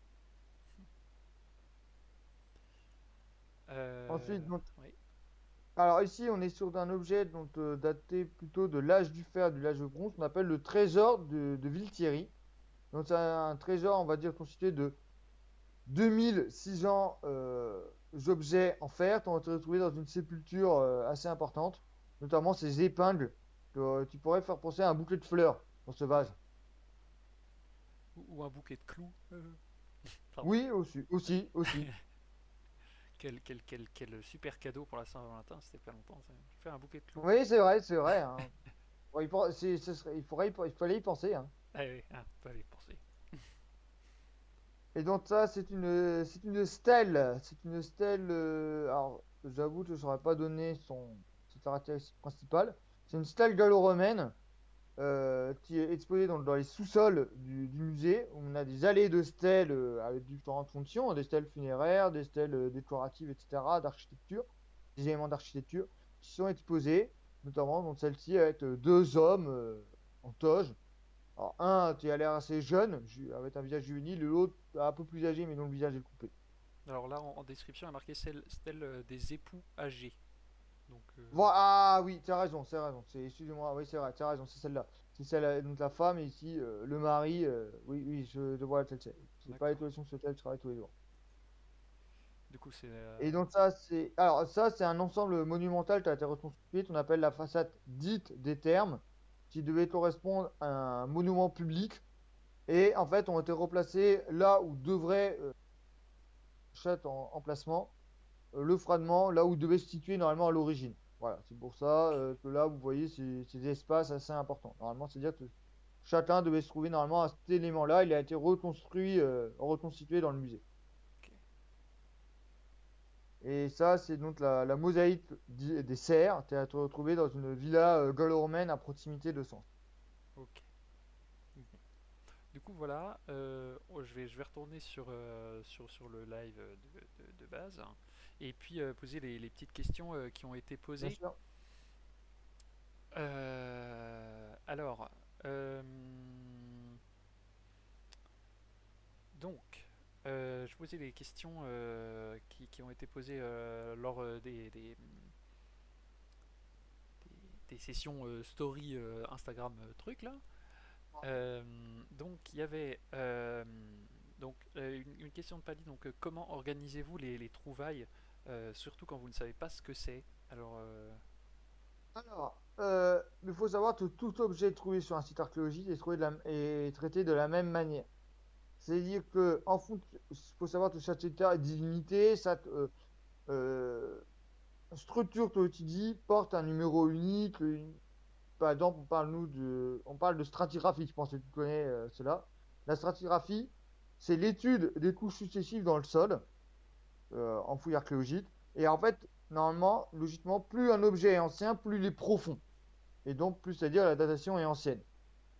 Ensuite, donc, Oui. Alors ici, on est sur un objet dont, daté plutôt de l'âge du fer, du l'âge de bronze, qu'on appelle le trésor de Villethierry. Donc c'est un trésor, on va dire, constitué de 2600 objets en fer qui ont été retrouvés dans une sépulture assez importante, notamment ces épingles que tu pourrais faire penser à un bouquet de fleurs dans ce vase. Ou un bouquet de clous. Pardon. Oui, aussi, aussi, aussi. Quel super cadeau pour la Saint-Valentin, c'était pas longtemps ça. Je fais un bouquet de clous. Oui, c'est vrai, hein. Bon, il fallait y penser, hein. Ah oui, ah, pas y penser. Et donc ça, c'est une stèle. C'est une stèle. Alors, j'avoue que je ne saurais pas donner sa caractéristique principale. C'est une stèle gallo-romaine qui est exposée dans les sous-sols du musée. On a des allées de stèles avec différentes fonctions, des stèles funéraires, des stèles décoratives, etc., d'architecture, des éléments d'architecture qui sont exposés, notamment dans celle-ci avec deux hommes en toge. Alors, un qui a l'air assez jeune, avec un visage juvénile, et l'autre un peu plus âgé, mais dont le visage est coupé. Alors là, en description, il y a marqué celle des époux âgés. Donc, Ah oui, tu as raison, c'est raison. Excusez-moi, oui, c'est vrai, tu as raison, c'est celle-là. C'est celle, donc la femme, et ici, le mari. Oui, oui, je vois laquelle c'est. C'est pas d'accord. l'étoile sur ce tel, je travaille tous les jours. Du coup, c'est. Et donc, ça, c'est. Alors, ça, c'est un ensemble monumental qui a été reconstruit, qu'on appelle la façade dite des Thermes, qui devait correspondre à un monument public. Et en fait, ont été replacés là où devrait chaque emplacement. Le froidement, là où il devait se situer normalement à l'origine. Voilà, c'est pour ça Ok, que là, vous voyez ces espaces assez importants. Normalement, c'est-à-dire que chacun devait se trouver normalement à cet élément-là. Il a été reconstruit, reconstitué dans le musée. ok, Et ça, c'est donc la mosaïque des serres qui a été retrouvée dans une villa gallo-romaine à proximité de Sens. ok. Du coup, voilà, je vais retourner sur le live de base et puis poser les petites questions qui ont été Bien posées. sûr. Alors, euh, donc, je posais les questions qui ont été posées lors des sessions story Instagram truc là. Euh, donc il y avait une question de Paddy. Donc comment organisez-vous les trouvailles, surtout quand vous ne savez pas ce que c'est. Alors Alors, il faut savoir que tout objet trouvé sur un site archéologique est traité de la même manière. C'est-à-dire que en fonction, il faut savoir que chaque secteur est délimité, chaque euh, structure que tu dis porte un numéro unique. Par exemple, on parle de stratigraphie, je pense que tu connais cela. La stratigraphie, c'est l'étude des couches successives dans le sol en fouille archéologique. Et en fait, normalement, logiquement, plus un objet est ancien, plus il est profond. Et donc, plus c'est-à-dire la datation est ancienne.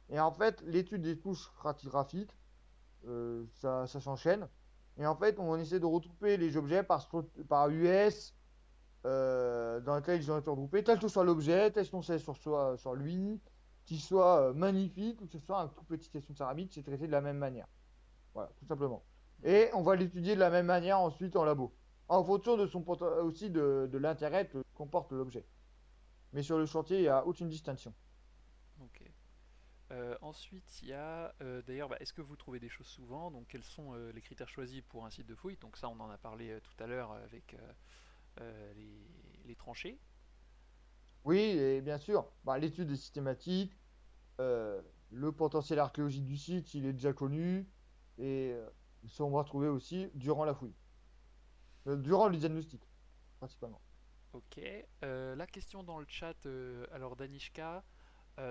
Et en fait, l'étude des couches stratigraphiques, ça s'enchaîne. Et en fait, on essaie de regrouper les objets par US dans lequel ils ont été regroupés, tel que soit l'objet, tel qu'on sait sur lui, qu'il soit magnifique ou que ce soit un tout petit question de céramique, c'est traité de la même manière. Voilà, tout simplement. Et on va l'étudier de la même manière ensuite en labo, en fonction de aussi de l'intérêt que comporte l'objet. Mais sur le chantier, il n'y a aucune distinction. ok. Ensuite, il y a d'ailleurs, est-ce que vous trouvez des choses souvent? Donc, quels sont les critères choisis pour un site de fouille? Donc, ça, on en a parlé tout à l'heure avec les tranchées. Oui, et bien sûr, bah, l'étude est systématique, euh, le potentiel archéologique du site, il est déjà connu, et ça, on va retrouver aussi durant la fouille, durant le diagnostic, principalement. Ok. La question dans le chat, alors Danishka,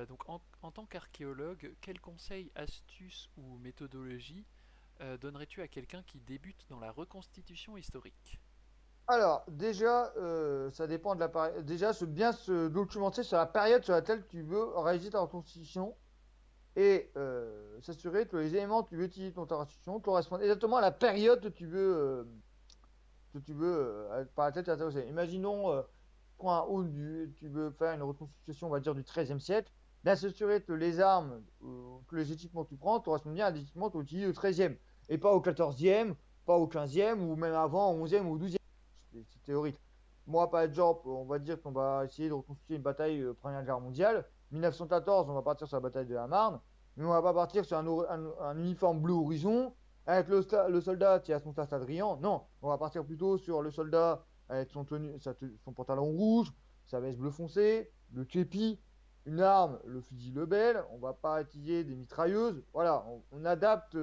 donc en tant qu'archéologue, quels conseils, astuces ou méthodologies donnerais-tu à quelqu'un qui débute dans la reconstitution historique? Alors, déjà, ça dépend de la période. Déjà, bien se documenter sur la période sur laquelle tu veux réaliser ta reconstitution et s'assurer que les éléments que tu veux utiliser dans ta reconstitution correspondent exactement à la période que tu veux par laquelle tu es intéressé. Imaginons, point où tu veux faire une reconstitution, on va dire, du XIIIe siècle, bien s'assurer que les armes, que les équipements que tu prends correspondent bien à des équipements que tu utilises au XIIIe et pas au XIVe, pas au XVe ou même avant, au XIe ou au XIIe. C'est théorique. Moi, par exemple, on va dire qu'on va essayer de reconstituer une bataille Première Guerre mondiale. 1914, on va partir sur la bataille de la Marne, mais on va pas partir sur un uniforme bleu horizon avec le soldat qui a son Saint-Adrien. Non, on va partir plutôt sur le soldat avec son pantalon rouge, sa veste bleu foncé, le képi, une arme, le fusil Lebel. On va pas utiliser des mitrailleuses. Voilà, on adapte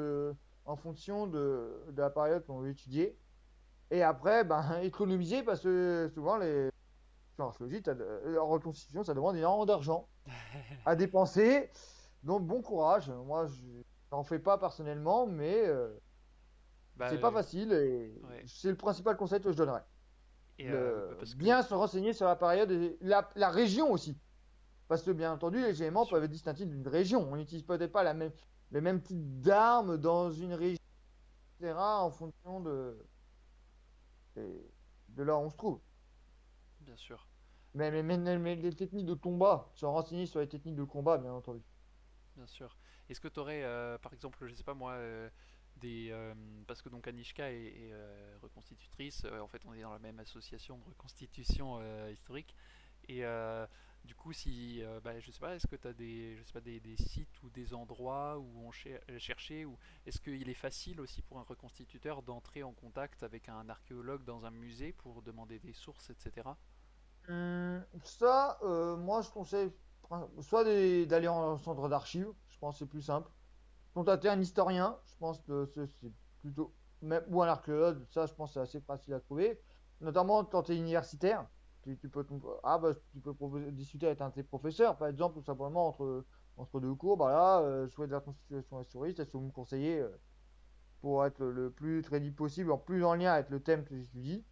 en fonction de la période qu'on veut étudier. Et après, ben, économiser parce que souvent, sur archéologie, en reconstitution, ça demande énormément d'argent à dépenser. Donc, bon courage. Moi, je n'en fais pas personnellement, mais Bah, c'est pas facile et ouais. c'est le principal conseil que je donnerais. Et parce que Bien se renseigner sur la période et la région aussi. Parce que, bien entendu, les bien éléments sûr, peuvent être distinctifs d'une région. On n'utilise peut-être pas les mêmes types d'armes dans une région, etc., en fonction de là où on se trouve. bien sûr, Mais les techniques de combat, se renseigner sur les techniques de combat, bien entendu. bien sûr. Est-ce que tu aurais, par exemple, je sais pas moi, des, parce que donc Anishka est reconstitutrice, en fait on est dans la même association de reconstitution historique, et du coup si, bah, je sais pas, est-ce que tu as des, je sais pas, des sites ou des endroits où on chercher, ou est-ce qu'il est facile aussi pour un reconstituteur d'entrer en contact avec un archéologue dans un musée pour demander des sources, etc. Ça, moi, je conseille soit d'aller en centre d'archives, je pense que c'est plus simple. Contacter un historien, je pense que c'est plutôt. Ou un archéologue, ça, je pense que c'est assez facile à trouver. Notamment quand tu es universitaire, tu peux discuter avec un de tes professeurs, par exemple, tout simplement entre deux cours. Bah là, je souhaite de la constitution historique, est-ce que vous me conseillez pour être le plus crédible possible, en plus en lien avec le thème que j'étudie.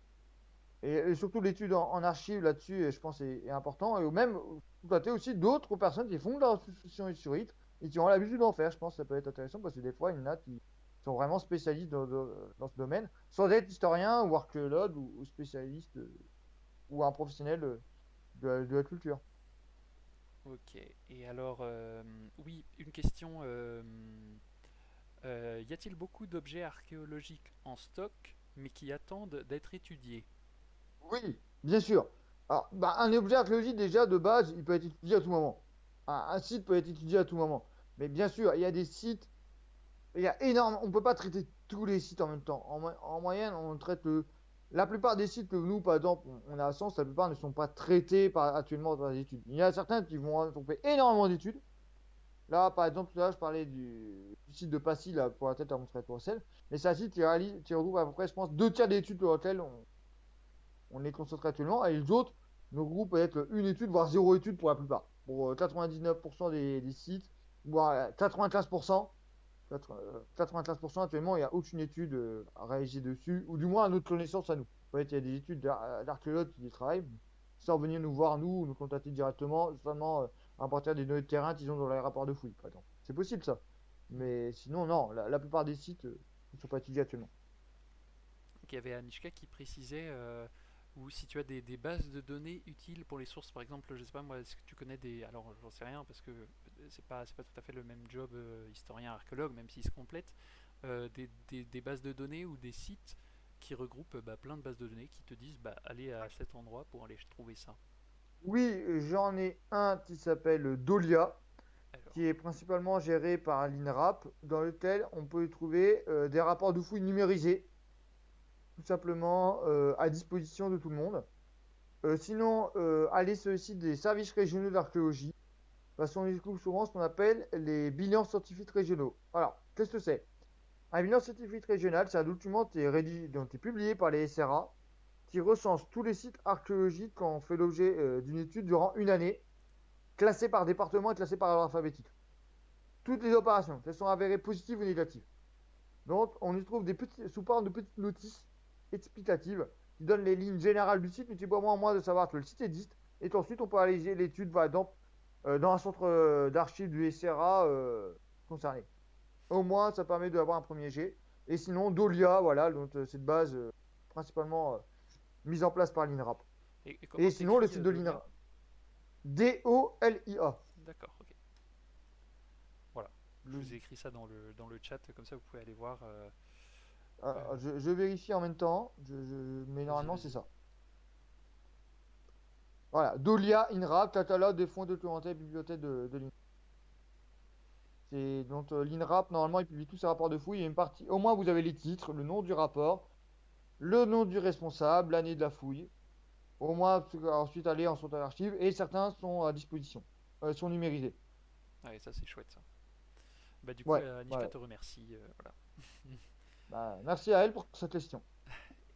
Et surtout l'étude en archives là-dessus, je pense, est important. Et même, contacter aussi d'autres personnes qui font de la reconstitution historique et qui ont l'habitude d'en faire. Je pense que ça peut être intéressant parce que des fois, il y en a qui sont vraiment spécialistes dans ce domaine, sans être historien ou archéologue ou spécialiste ou un professionnel de la culture. Ok, et alors, oui, une question, y a-t-il beaucoup d'objets archéologiques en stock, mais qui attendent d'être étudiés? Oui, bien sûr. Alors, bah, un objet archéologique, déjà, de base, il peut être étudié à tout moment. Un site peut être étudié à tout moment. Mais bien sûr, il y a des sites. Il y a énormément. On ne peut pas traiter tous les sites en même temps. En moyenne, on traite la plupart des sites que nous, par exemple, on a à Sens, la plupart ne sont pas traités actuellement dans les études. Il y a certains qui ont fait énormément d'études. Là, par exemple, tout à l'heure, je parlais du site de Passy, là, pour la tête à Montréal-Tourcelles. Mais c'est un site qui regroupe à peu près, je pense, deux tiers des études sur lesquelles on est concentré actuellement. Et les autres, nos groupes peuvent être une étude, voire zéro étude pour la plupart. Pour 99% des sites, voire 95%. 95% actuellement, il n'y a aucune étude réalisée dessus, ou du moins à notre connaissance à nous. Peut-être il y a des études d'archéologues qui y travaillent, sans venir nous voir, nous, ou nous contacter directement, seulement à partir des données de terrain qu'ils ont dans les rapports de fouilles, par exemple. C'est possible ça. Mais sinon, non, la plupart des sites ne sont pas étudiés actuellement. Donc il y avait Anishka qui précisait, ou si tu as des bases de données utiles pour les sources, par exemple, je sais pas moi, est-ce que tu connais des, alors j'en sais rien parce que c'est pas tout à fait le même job historien-archéologue, même s'ils se complètent, des bases de données ou des sites qui regroupent bah, plein de bases de données qui te disent bah, allez à cet endroit pour aller trouver ça. Oui, j'en ai un qui s'appelle Dolia, qui Alors, est principalement géré par l'INRAP, dans lequel on peut y trouver des rapports de fouilles numérisés, tout simplement à disposition de tout le monde. Sinon, aller sur le site des services régionaux d'archéologie, parce qu'on y trouve souvent ce qu'on appelle les bilans scientifiques régionaux. Alors, qu'est-ce que c'est? Un bilan scientifique régional, c'est un document qui est publié par les SRA, qui recense tous les sites archéologiques qui ont fait l'objet d'une étude durant une année, classés par département et classés par ordre alphabétique. Toutes les opérations, qu'elles sont avérées positives ou négatives. Donc, on y trouve sous forme de petites notices explicatives qui donnent les lignes générales du site, mais qui permettent au moins de savoir que le site existe. Et ensuite, on peut aller l'étude, par exemple, dans un centre d'archives du SRA concerné. Au moins, ça permet d'avoir un premier jet. Et sinon, Dolia, voilà, donc cette base principalement mise en place par l'INRAP. et Et comment sinon, le t'écris site de Dolia? l'INRAP, Dolia. D'accord, ok. Voilà. Je Le- vous ai écrit ça dans le chat, comme ça vous pouvez aller voir. je vérifie en même temps, mais Vas-y, normalement, c'est vas-y. ça. Voilà, Dolia, INRAP, catalogue des fonds documentaires et bibliothèques de l'INRAP. C'est donc l'INRAP, normalement, il publie tous ses rapports de fouille. Il y a une partie, au moins, vous avez les titres, le nom du rapport, le nom du responsable, l'année de la fouille. Au moins, ensuite, aller en sont à l'archive. Et certains sont à disposition, sont numérisés. Ouais, ça c'est chouette ça. Bah du coup, Ouais, Anishka ouais. te remercie. Voilà. Bah, merci à elle pour cette question.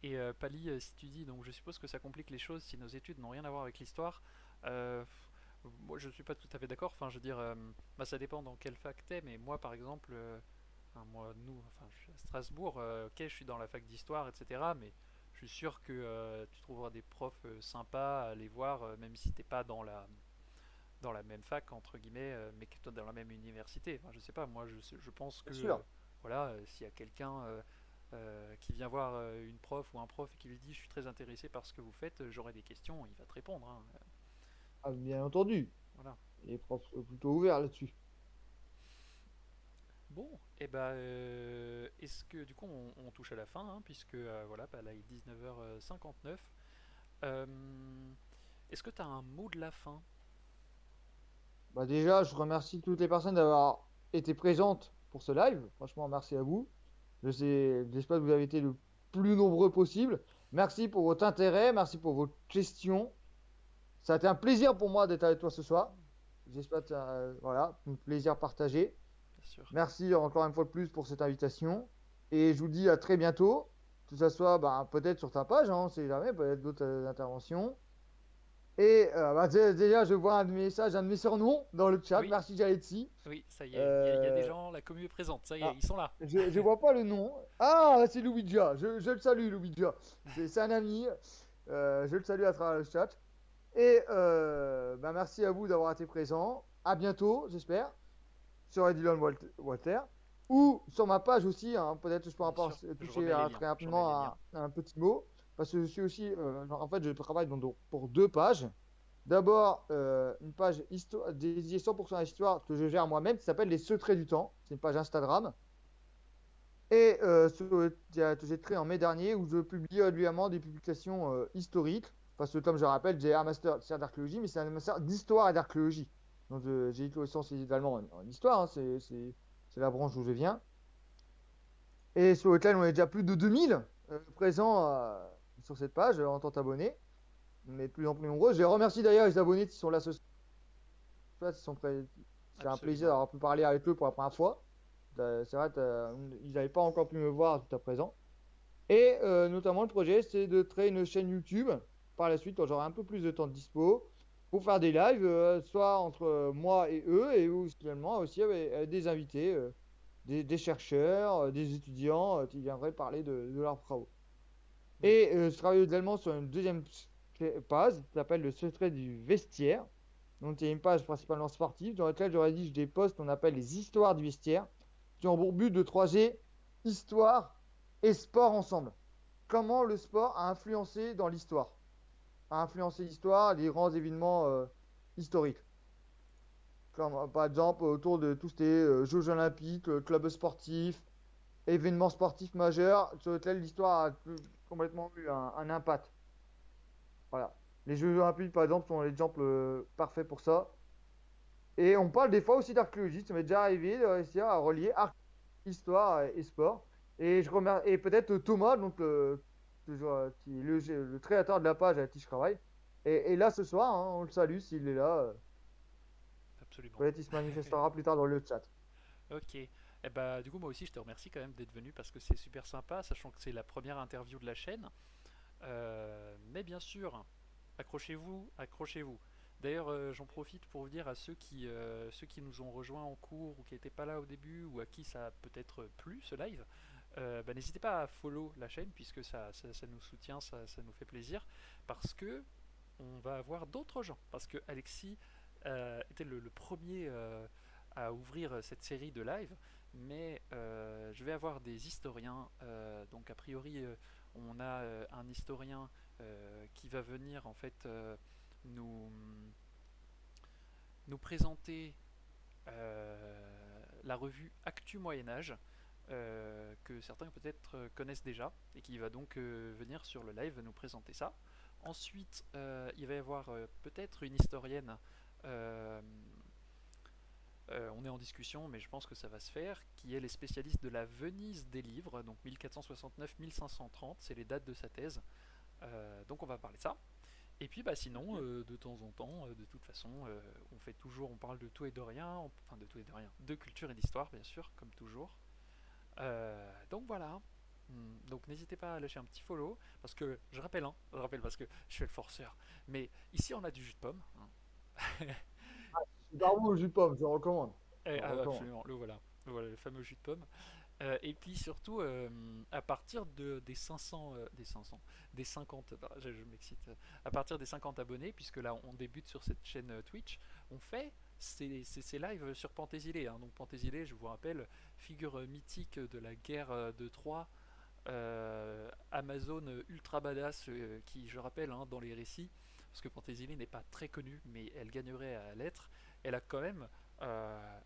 Et Pali, si tu dis, donc je suppose que ça complique les choses si nos études n'ont rien à voir avec l'histoire. Moi, je suis pas tout à fait d'accord. Enfin, je veux dire, bah, ça dépend dans quelle fac t'es, mais moi, par exemple, enfin, moi, nous, enfin, je suis à Strasbourg. Ok, je suis dans la fac d'histoire, etc. Mais je suis sûr que tu trouveras des profs sympas à aller voir, même si t'es pas dans la même fac entre guillemets, mais que toi dans la même université. Enfin, je sais pas. Moi, je pense que Bien sûr. voilà, s'il y a quelqu'un qui vient voir une prof ou un prof et qui lui dit je suis très intéressé par ce que vous faites, j'aurai des questions, il va te répondre, hein. Ah, bien entendu. Voilà. Les profs sont plutôt ouverts là-dessus. Bon, et ben, est-ce que du coup on touche à la fin, hein, puisque voilà, bah, là il est 19h59. Euh, Est-ce que tu as un mot de la fin? Bah, déjà, je remercie toutes les personnes d'avoir été présentes pour ce live. Franchement, merci à vous. J'espère que vous avez été le plus nombreux possible. Merci pour votre intérêt, merci pour vos questions. Ça a été un plaisir pour moi d'être avec toi ce soir. J'espère que voilà, un plaisir partagé. Bien sûr. Merci encore une fois de plus pour cette invitation. Et je vous dis à très bientôt. Que ce soit bah, peut-être sur ta page, hein, on sait jamais, peut-être d'autres interventions. Et bah, déjà, je vois un message, un de mes surnoms dans le chat. Oui, Merci Jaletsi. oui, ça y est, il y a des Euh, gens, la commu est présente, ça y est, ah, ils sont là. je vois pas le nom. Ah, c'est Louidja. Je le salue, Louidja. C'est un ami. Je le salue à travers le chat. Et bah, merci à vous d'avoir été présent. À bientôt, j'espère, sur Dylan Walter. Ou sur ma page aussi. Hein, peut-être je peux Bien sûr, je toucher remets les liens, très je remets rapidement les liens. à un petit mot. Parce que je suis aussi. En fait, je travaille pour deux pages. D'abord, une page dédiée 100% à l'histoire que je gère moi-même qui s'appelle Les Secrets du Temps. C'est une page Instagram. Et que j'ai créé en mai dernier où je publie régulièrement des publications historiques. Parce que, comme je rappelle, j'ai un master d'archéologie, mais c'est un master d'histoire et d'archéologie. Donc, j'ai une licence également en histoire, hein, c'est la branche où je viens. Et sur lequel on est déjà plus de 2000 présents sur cette page en tant qu'abonnés. Mais de plus en plus nombreux. Je remercie d'ailleurs les abonnés qui sont là ce c'est un plaisir Absolument. d'avoir pu parler avec eux pour la première fois. C'est vrai, ils n'avaient pas encore pu me voir jusqu'à présent. Et notamment, le projet, c'est de créer une chaîne YouTube par la suite, quand j'aurai un peu plus de temps de dispo, pour faire des lives, soit entre moi et eux, et ou finalement aussi avec des invités, des chercheurs, des étudiants qui viendraient parler de leurs travaux. Oui, Et je travaille également sur une deuxième page qui s'appelle le secret du vestiaire. Donc, il y a une page principalement sportive dans laquelle je rédige des posts qu'on appelle les histoires du vestiaire, qui ont pour but de croiser histoire et sport ensemble. Comment le sport a influencé dans l'histoire, a influencé l'histoire, les grands événements historiques. Comme, par exemple, autour de tous les Jeux olympiques, clubs sportifs, événements sportifs majeurs sur lesquels l'histoire a complètement eu un impact. Voilà. Les Jeux olympiques, par exemple, sont l'exemple parfait pour ça. Et on parle des fois aussi d'archéologie. Ça m'est déjà arrivé de réussir à relier histoire et sport. Et je remercie, et peut-être Thomas, donc qui est le créateur de la page avec qui je travaille. Et là ce soir, hein, on le salue s'il est là. absolument. Peut-être il se manifestera plus tard dans le chat. Ok. Et bah, du coup, moi aussi, je te remercie quand même d'être venu parce que c'est super sympa, sachant que c'est la première interview de la chaîne. Mais bien sûr, accrochez-vous, accrochez-vous. D'ailleurs, j'en profite pour vous dire à ceux qui nous ont rejoints en cours ou qui n'étaient pas là au début ou à qui ça a peut-être plu ce live, bah, n'hésitez pas à follow la chaîne puisque ça nous soutient, ça nous fait plaisir parce que on va avoir d'autres gens. Parce que Alexis était le premier à ouvrir cette série de live, mais je vais avoir des historiens. Donc a priori, on a un historien qui va venir en fait nous, nous présenter la revue Actu Moyen Âge. Que certains peut-être connaissent déjà et qui va donc venir sur le live nous présenter ça Ensuite, il va y avoir peut-être une historienne. euh, on est en discussion, mais je pense que ça va se faire, qui elle est spécialiste de la Venise des livres, donc 1469-1530, c'est les dates de sa thèse. Donc on va parler de ça. Et puis bah sinon, de temps en temps, de toute façon, on fait toujours, on parle de tout et de rien, enfin de tout et de rien, de culture et d'histoire bien sûr, comme toujours. Donc voilà. Donc n'hésitez pas à lâcher un petit follow, parce que je rappelle parce que je fais le forceur. Mais ici on a du jus de pomme, hein. Super bon le jus de pomme, je recommande. Je Ah, recommande. absolument, le voilà, le fameux jus de pomme. Et puis surtout, à partir des 500, des 50, je m'excite, à partir des 50 abonnés, puisque là on débute sur cette chaîne Twitch, on fait ces lives sur Penthésilée, hein. Donc Penthésilée, je vous rappelle, figure mythique de la guerre de Troie, Amazon ultra badass, qui, je rappelle, hein, dans les récits, parce que Penthésilée n'est pas très connue, mais elle gagnerait à l'être, elle a quand même,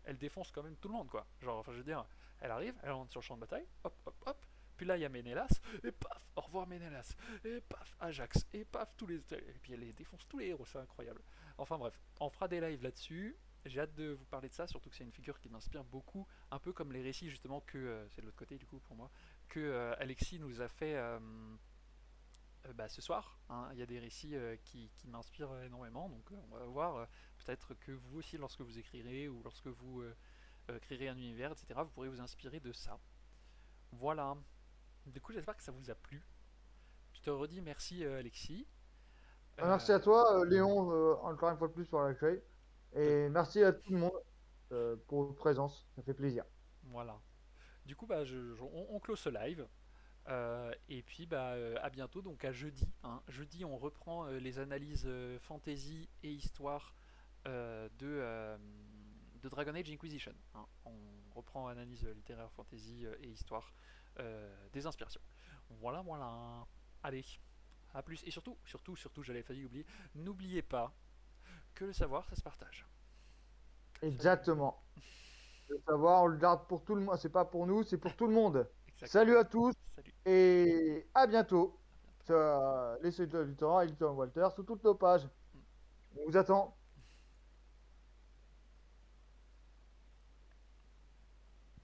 elle défonce quand même tout le monde, quoi. Genre, enfin, je veux dire, elle arrive, elle rentre sur le champ de bataille, hop, hop, hop, puis là il y a Ménélas, et paf, au revoir Ménélas, et paf, Ajax, et paf, et puis elle les défonce tous les héros, c'est incroyable. Enfin bref, on fera des lives là-dessus. J'ai hâte de vous parler de ça, surtout que c'est une figure qui m'inspire beaucoup, un peu comme les récits justement que c'est de l'autre côté du coup pour moi, que Alexis nous a fait bah, ce soir, hein. Il y a des récits qui m'inspirent énormément, donc on va voir. Peut-être que vous aussi, lorsque vous écrirez ou lorsque vous créerez un univers, etc., vous pourrez vous inspirer de ça. Voilà. Du coup, j'espère que ça vous a plu. Je te redis merci, Alexis. Merci Euh, à toi, Léon, encore une fois de plus pour l'accueil. bah, Et merci à tout le monde pour votre présence. Ça fait plaisir. voilà. Du coup, bah, on close ce live. Et puis bah, à bientôt, donc à jeudi, hein. Jeudi, on reprend les analyses fantasy et histoire de Dragon Age Inquisition, hein. On reprend analyse littéraire, fantasy et histoire des inspirations. Voilà, voilà. Allez, à plus. Et surtout, surtout, j'avais failli oublier, n'oubliez pas que le savoir, ça se partage. Salut. Exactement. Le savoir, on le garde pour tout le monde. C'est pas pour nous, c'est pour tout le monde. Salut Exactement. à tous Salut. et à bientôt. À bientôt. Les Soldats du Temps et Tom Walter sur toutes nos pages. On vous attend.